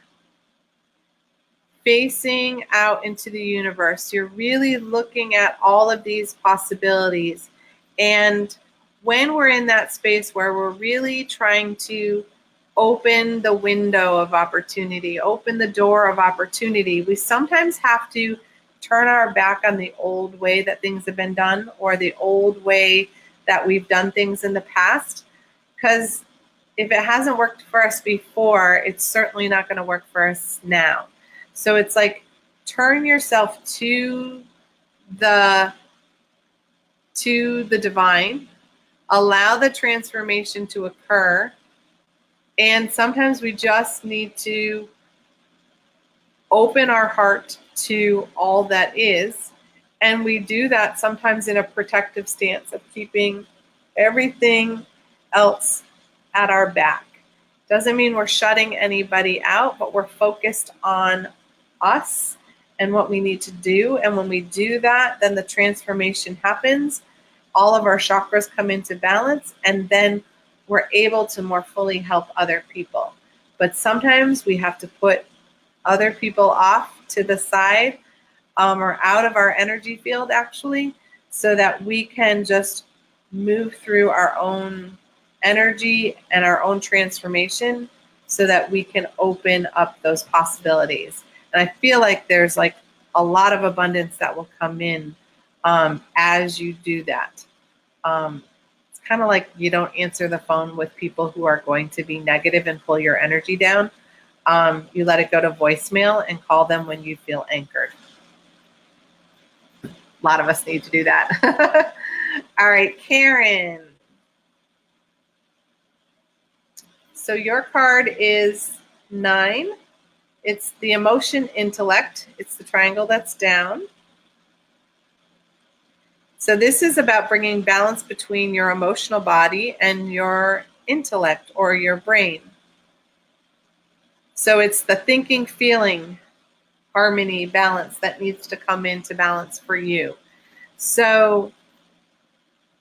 facing out into the universe. You're really looking at all of these possibilities. And when we're in that space where we're really trying to open the window of opportunity, open the door of opportunity. We sometimes have to turn our back on the old way that things have been done, or the old way that we've done things in the past, because if it hasn't worked for us before, it's certainly not going to work for us now. So it's like, turn yourself to the divine, allow the transformation to occur, and sometimes we just need to open our heart to all that is. And we do that sometimes in a protective stance of keeping everything else at our back. Doesn't mean we're shutting anybody out, but we're focused on us and what we need to do. And when we do that, then the transformation happens. All of our chakras come into balance, and then we're able to more fully help other people. But sometimes we have to put other people off to the side, or out of our energy field, actually, so that we can just move through our own energy and our own transformation, so that we can open up those possibilities. And I feel like there's like a lot of abundance that will come in as you do that. It's kind of like you don't answer the phone with people who are going to be negative and pull your energy down. You let it go to voicemail and call them when you feel anchored. A lot of us need to do that. All right, Karen. So your card is 9. It's the emotion intellect. It's the triangle that's down. So this is about bringing balance between your emotional body and your intellect, or your brain. So it's the thinking, feeling, harmony, balance that needs to come into balance for you. So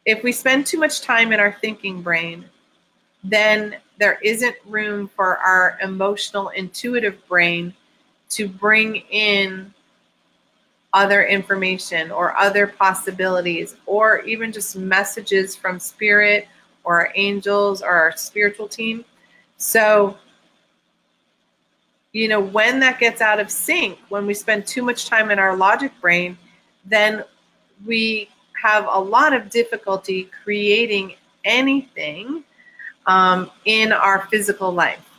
if we spend too much time in our thinking brain, then there isn't room for our emotional, intuitive brain to bring in other information or other possibilities, or even just messages from spirit or our angels or our spiritual team. So, when that gets out of sync, when we spend too much time in our logic brain, then we have a lot of difficulty creating anything in our physical life,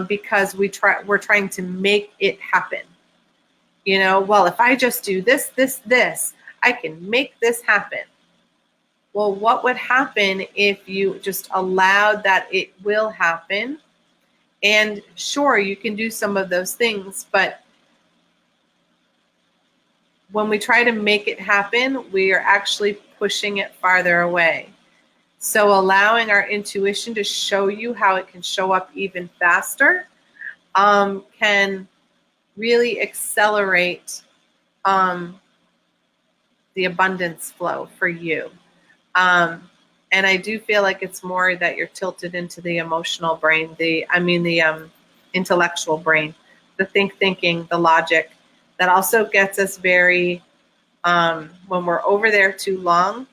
because we're trying to make it happen. Well, if I just do this, I can make this happen. Well, what would happen if you just allowed that it will happen? And sure, you can do some of those things, but when we try to make it happen, we are actually pushing it farther away. So allowing our intuition to show you how it can show up even faster can really accelerate the abundance flow for you. And I do feel like it's more that you're tilted into the emotional brain, the intellectual brain, the thinking, the logic. That also gets us very, when we're over there too long,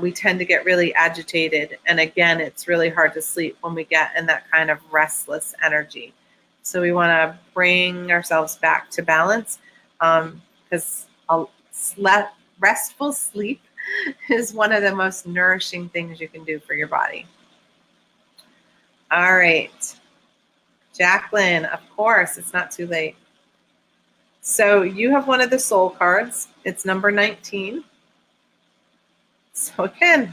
we tend to get really agitated. And again, it's really hard to sleep when we get in that kind of restless energy. So we want to bring ourselves back to balance, because restful sleep is one of the most nourishing things you can do for your body. All right. Jacqueline, of course, it's not too late. So you have one of the soul cards. It's number 19. So again,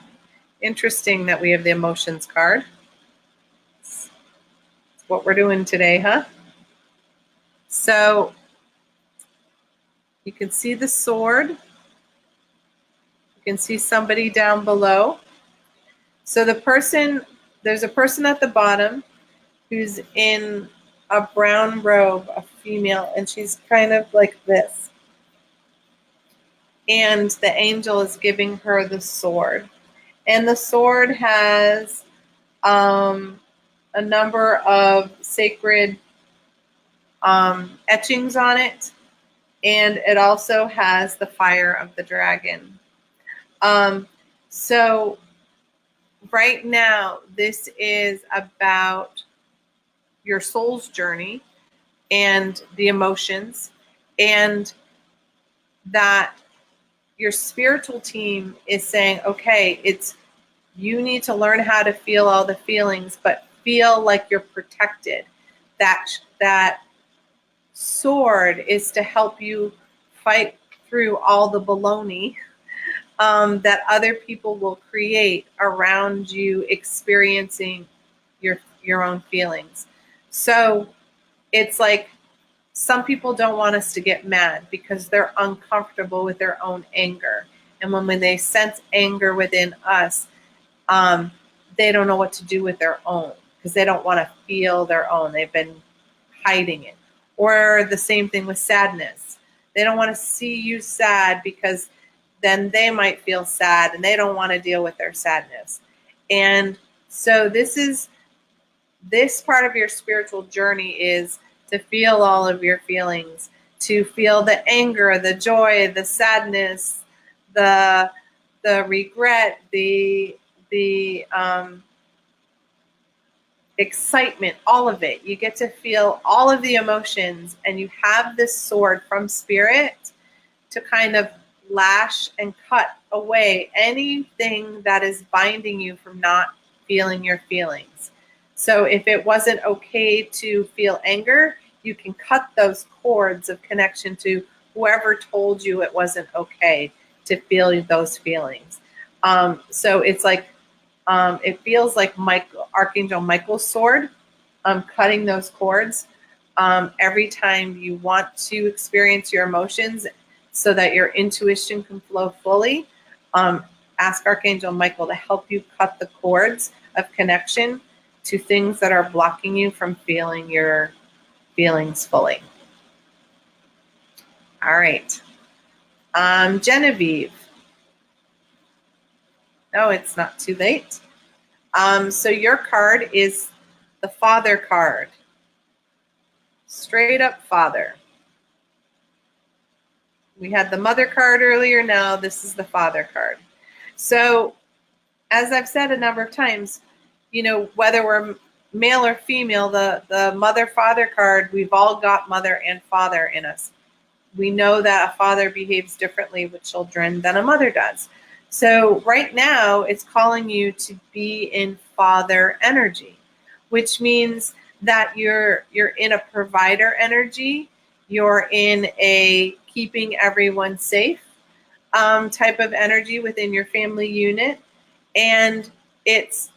interesting that we have the emotions card. It's what we're doing today, huh? So you can see the sword. You can see somebody down below. So there's a person at the bottom who's in a brown robe, a female, and she's kind of like this. And the angel is giving her the sword. And the sword has a number of sacred etchings on it. And it also has the fire of the dragon. So right now, this is about your soul's journey and the emotions, and that your spiritual team is saying, okay, it's you need to learn how to feel all the feelings, but feel like you're protected. That sword is to help you fight through all the baloney that other people will create around you experiencing your own feelings. So it's like some people don't want us to get mad because they're uncomfortable with their own anger. And when they sense anger within us, they don't know what to do with their own because they don't want to feel their own. They've been hiding it. Or the same thing with sadness. They don't want to see you sad because then they might feel sad and they don't want to deal with their sadness. And so this part of your spiritual journey is to feel all of your feelings, to feel the anger, the joy, the sadness, the regret, the excitement, all of it. You get to feel all of the emotions, and you have this sword from spirit to kind of lash and cut away anything that is binding you from not feeling your feelings. So if it wasn't okay to feel anger, you can cut those cords of connection to whoever told you it wasn't okay to feel those feelings. So it's like, it feels like Archangel Michael's sword, cutting those cords every time you want to experience your emotions so that your intuition can flow fully. Ask Archangel Michael to help you cut the cords of connection to things that are blocking you from feeling your feelings fully. All right. Genevieve. No, it's not too late. So your card is the Father card. Straight up Father. We had the Mother card earlier. Now this is the Father card. So as I've said a number of times, you know, whether we're male or female, the Mother-Father card, we've all got mother and father in us. We know that a father behaves differently with children than a mother does. So right now, it's calling you to be in father energy, which means that you're in a provider energy, you're in a keeping everyone safe type of energy within your family unit, and it's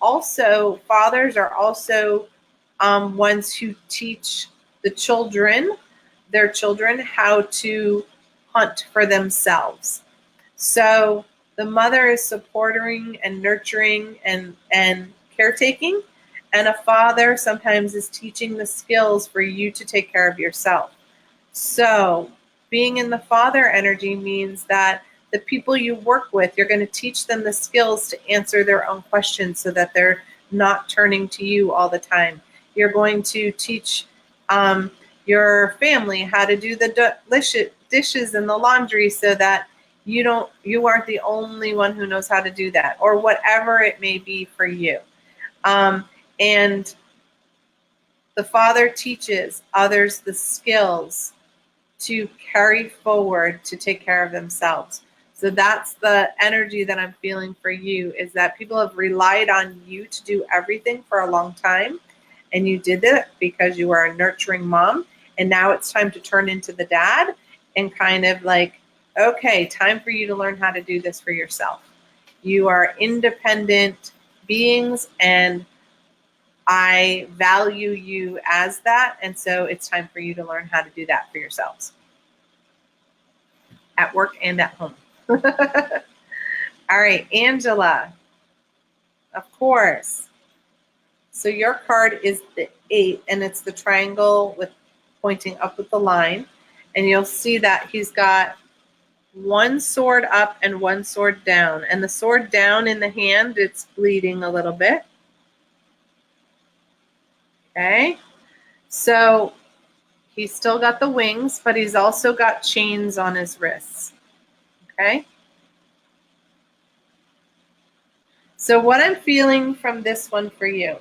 also, fathers are also ones who teach their children how to hunt for themselves. So the mother is supporting and nurturing and caretaking, and a father sometimes is teaching the skills for you to take care of yourself. So being in the father energy means that the people you work with, you're going to teach them the skills to answer their own questions so that they're not turning to you all the time. You're going to teach your family how to do the dishes and the laundry so that you aren't the only one who knows how to do that, or whatever it may be for you. And the father teaches others the skills to carry forward to take care of themselves. So that's the energy that I'm feeling for you, is that people have relied on you to do everything for a long time, and you did it because you were a nurturing mom, and now it's time to turn into the dad and kind of like, okay, time for you to learn how to do this for yourself. You are independent beings, and I value you as that, and so it's time for you to learn how to do that for yourselves, at work and at home. All right, Angela, of course. So your card is the 8, and it's the triangle with pointing up with the line, and you'll see that he's got one sword up and one sword down, and the sword down in the hand, it's bleeding a little bit. Okay, so he's still got the wings, but he's also got chains on his wrists. Okay, So what I'm feeling from this one for you,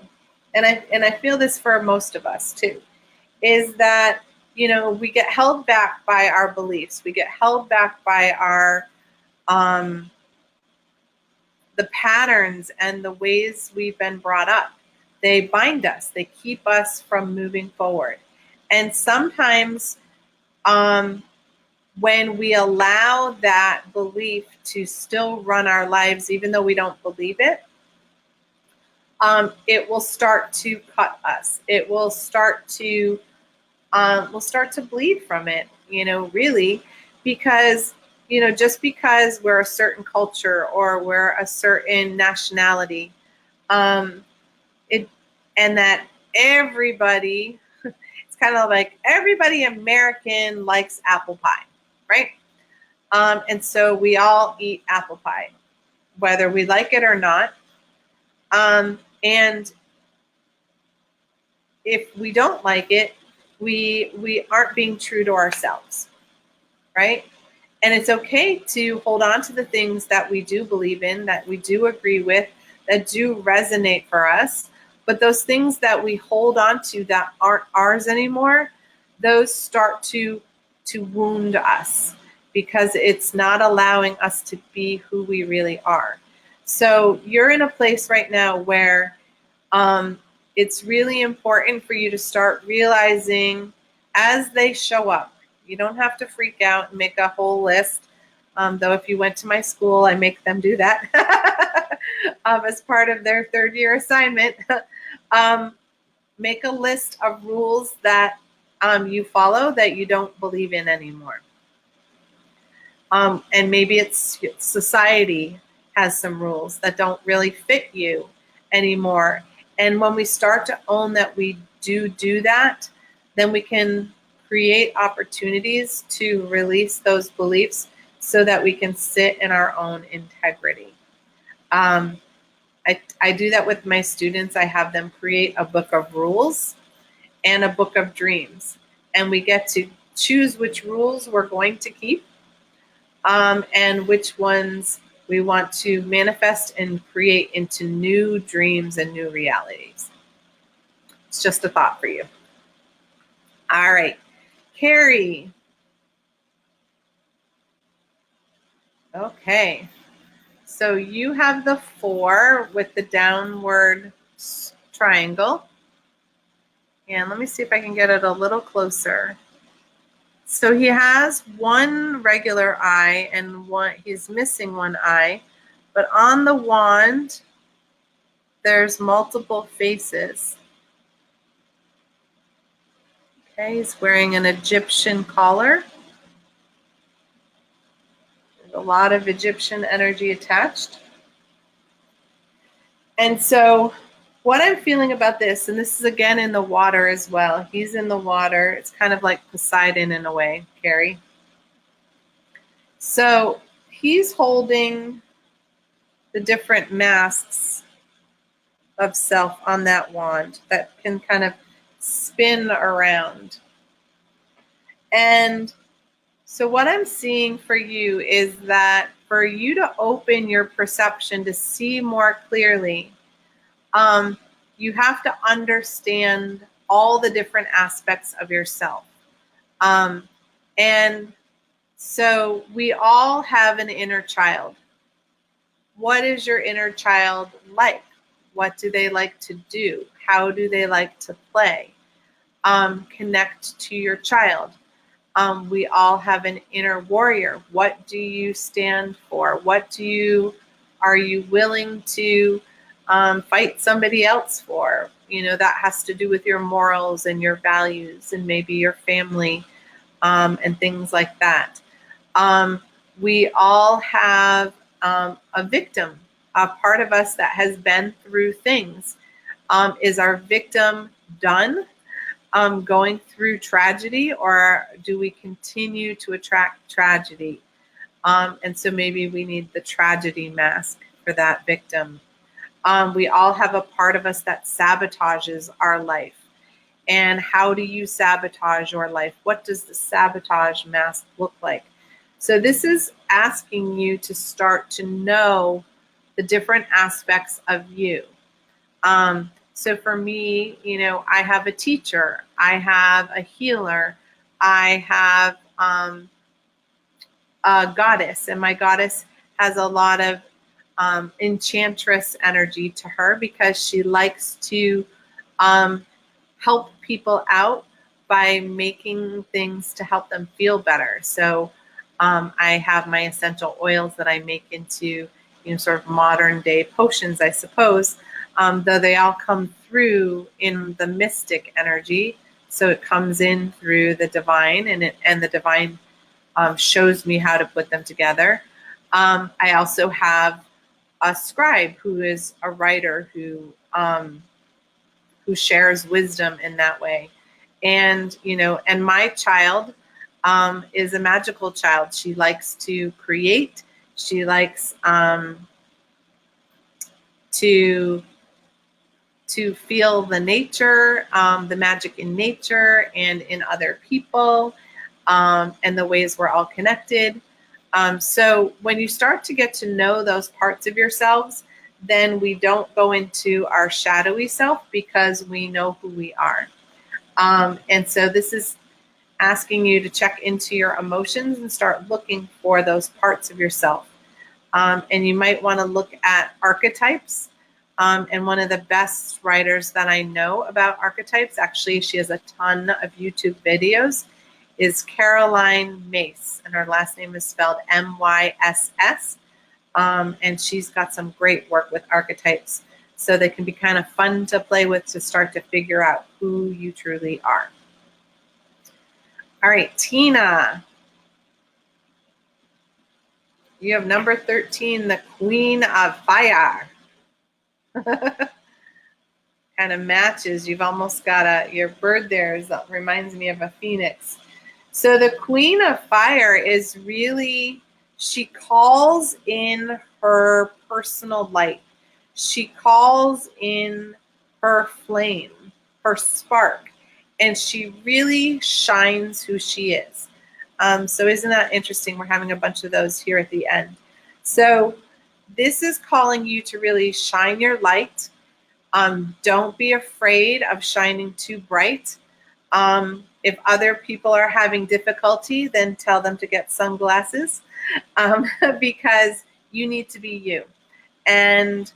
and I feel this for most of us too, is that, you know, we get held back by our beliefs. We get held back by our the patterns and the ways we've been brought up. They bind us. They keep us from moving forward. And sometimes when we allow that belief to still run our lives, even though we don't believe it will start to cut us. It will start to we'll start to bleed from it, you know, really, because, you know, just because we're a certain culture or we're a certain nationality, it and that everybody, it's kind of like everybody American likes apple pie, right? And so we all eat apple pie, whether we like it or not. And if we don't like it, we aren't being true to ourselves, right? And it's okay to hold on to the things that we do believe in, that we do agree with, that do resonate for us. But those things that we hold on to that aren't ours anymore, those start to wound us because it's not allowing us to be who we really are. So you're in a place right now where it's really important for you to start realizing as they show up. You don't have to freak out and make a whole list. Though if you went to my school, I make them do that as part of their third year assignment. Make a list of rules that you follow that you don't believe in anymore. And maybe it's society has some rules that don't really fit you anymore. And when we start to own that we do that, then we can create opportunities to release those beliefs so that we can sit in our own integrity. I do that with my students. I have them create a book of rules and a book of dreams. And we get to choose which rules we're going to keep and which ones we want to manifest and create into new dreams and new realities. It's just a thought for you. All right, Carrie. Okay, so you have the 4 with the downward triangle. And let me see if I can get it a little closer. So he has one regular eye and he's missing one eye, but on the wand, there's multiple faces. Okay, he's wearing an Egyptian collar. There's a lot of Egyptian energy attached. And so what I'm feeling about this, and this is again in the water as well. He's in the water. It's kind of like Poseidon in a way, Carrie. So he's holding the different masks of self on that wand that can kind of spin around. And so what I'm seeing for you is that for you to open your perception to see more clearly, you have to understand all the different aspects of yourself. And so we all have an inner child. What is your inner child like? What do they like to do? How do they like to play? Connect to your child. We all have an inner warrior. What do you stand for? Are you willing to fight somebody else for? You know, that has to do with your morals and your values and maybe your family and things like that. We all have a victim, a part of us that has been through things. Is our victim done going through tragedy, or do we continue to attract tragedy? And so maybe we need the tragedy mask for that victim. We all have a part of us that sabotages our life. And how do you sabotage your life? What does the sabotage mask look like? So this is asking you to start to know the the different aspects of you. So for me, you know, I have a teacher, I have a healer, I have a goddess, and my goddess has a lot of enchantress energy to her because she likes to help people out by making things to help them feel better. So I have my essential oils that I make into, you know, sort of modern day potions, I suppose, though they all come through in the mystic energy. So it comes in through the divine, and the divine shows me how to put them together. I also have a scribe who is a writer who shares wisdom in that way. And, you know, and my child is a magical child. She likes to create. She likes to feel the nature, the magic in nature and in other people, and the ways we're all connected. So when you start to get to know those parts of yourselves, then we don't go into our shadowy self because we know who we are. And so this is asking you to check into your emotions and start looking for those parts of yourself. And you might want to look at archetypes. And one of the best writers that I know about archetypes, actually, she has a ton of YouTube videos, is Caroline Myss, and her last name is spelled M-Y-S-S. And she's got some great work with archetypes. So they can be kind of fun to play with to start to figure out who you truly are. All right, Tina. You have number 13, the Queen of Fire. Kind of matches. You've almost got your bird there reminds me of a phoenix. So the Queen of Fire is really, she calls in her personal light. She calls in her flame, her spark, and she really shines who she is. So isn't that interesting? We're having a bunch of those here at the end. So this is calling you to really shine your light. Don't be afraid of shining too bright. If other people are having difficulty, then tell them to get sunglasses, because you need to be you. And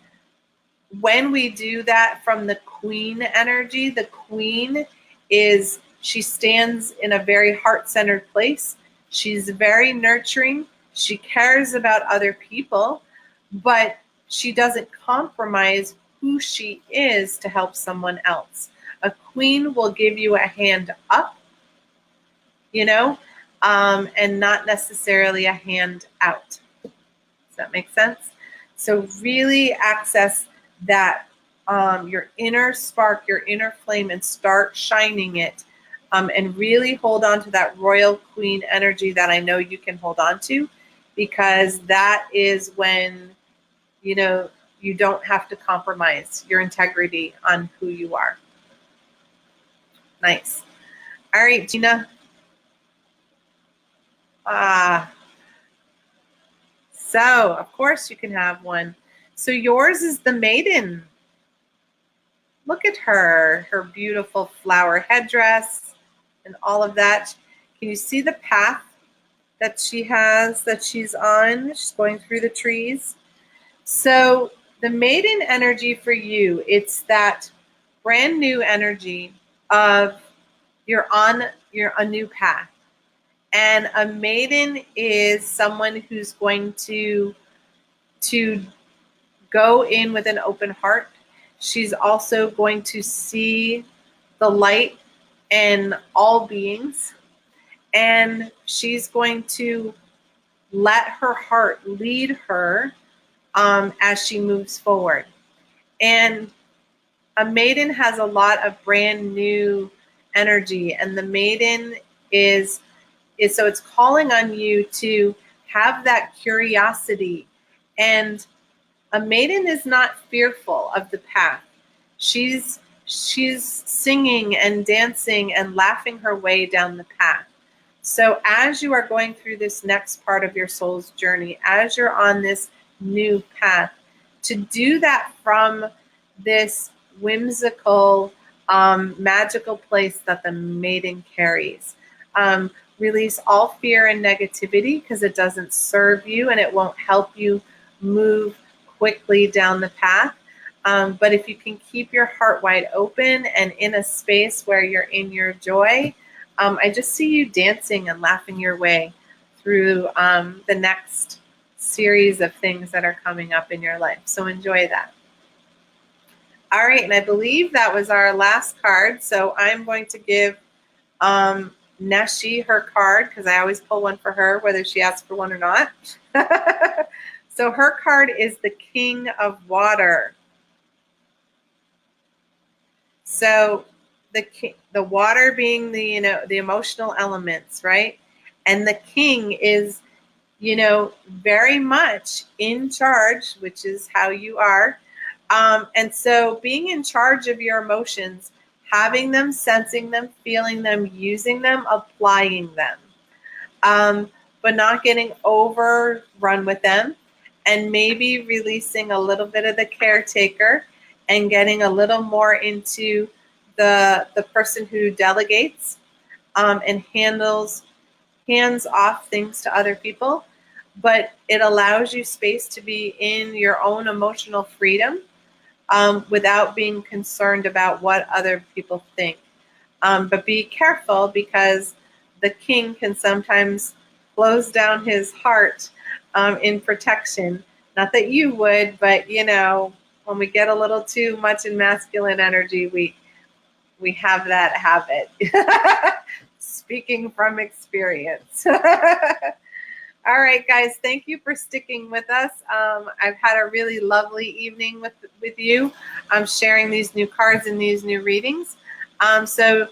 when we do that from the queen energy, the queen is, she stands in a very heart-centered place. She's very nurturing. She cares about other people, but she doesn't compromise who she is to help someone else. A queen will give you a hand up, you know, and not necessarily a hand out. Does that make sense? So really access that, your inner spark, your inner flame, and start shining it, and really hold on to that royal queen energy that I know you can hold on to, because that is when, you know, you don't have to compromise your integrity on who you are. Nice. All right, Gina. So, of course, you can have one. So yours is the maiden. Look at her beautiful flower headdress and all of that. Can you see the path that she has, that she's on? She's going through the trees. So the maiden energy for you, it's that brand new energy of you're on a new path. And a maiden is someone who's going to go in with an open heart. She's also going to see the light in all beings. And she's going to let her heart lead her as she moves forward. And a maiden has a lot of brand new energy. And the maiden is so it's calling on you to have that curiosity. And a maiden is not fearful of the path. She's singing and dancing and laughing her way down the path. So as you are going through this next part of your soul's journey, as you're on this new path, to do that from this whimsical, magical place that the maiden carries. Release all fear and negativity because it doesn't serve you and it won't help you move quickly down the path. But if you can keep your heart wide open and in a space where you're in your joy, I just see you dancing and laughing your way through the next series of things that are coming up in your life. So enjoy that. All right, and I believe that was our last card. So I'm going to give Neshi her card because I always pull one for her, whether she asks for one or not. So her card is the King of Water. So the water being the the emotional elements, right? And the king is very much in charge, which is how you are. And so being in charge of your emotions, having them, sensing them, feeling them, using them, applying them, but not getting overrun with them, and maybe releasing a little bit of the caretaker and getting a little more into the person who delegates and hands off things to other people. But it allows you space to be in your own emotional freedom without being concerned about what other people think. But be careful because the king can sometimes close down his heart in protection. Not that you would, but when we get a little too much in masculine energy, we have that habit. Speaking from experience. All right, guys, thank you for sticking with us. I've had a really lovely evening with you. I'm sharing these new cards and these new readings. So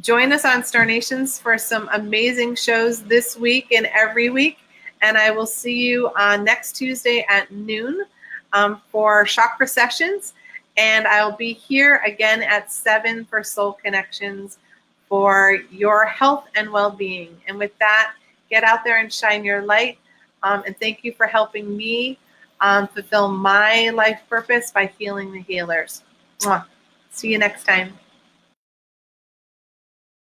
join us on Star Nations for some amazing shows this week and every week. And I will see you on next Tuesday at noon for chakra sessions. And I'll be here again at 7 for Soul Connections for your health and well-being. And with that, get out there and shine your light. And thank you for helping me fulfill my life purpose by healing the healers. Mwah. See you next time.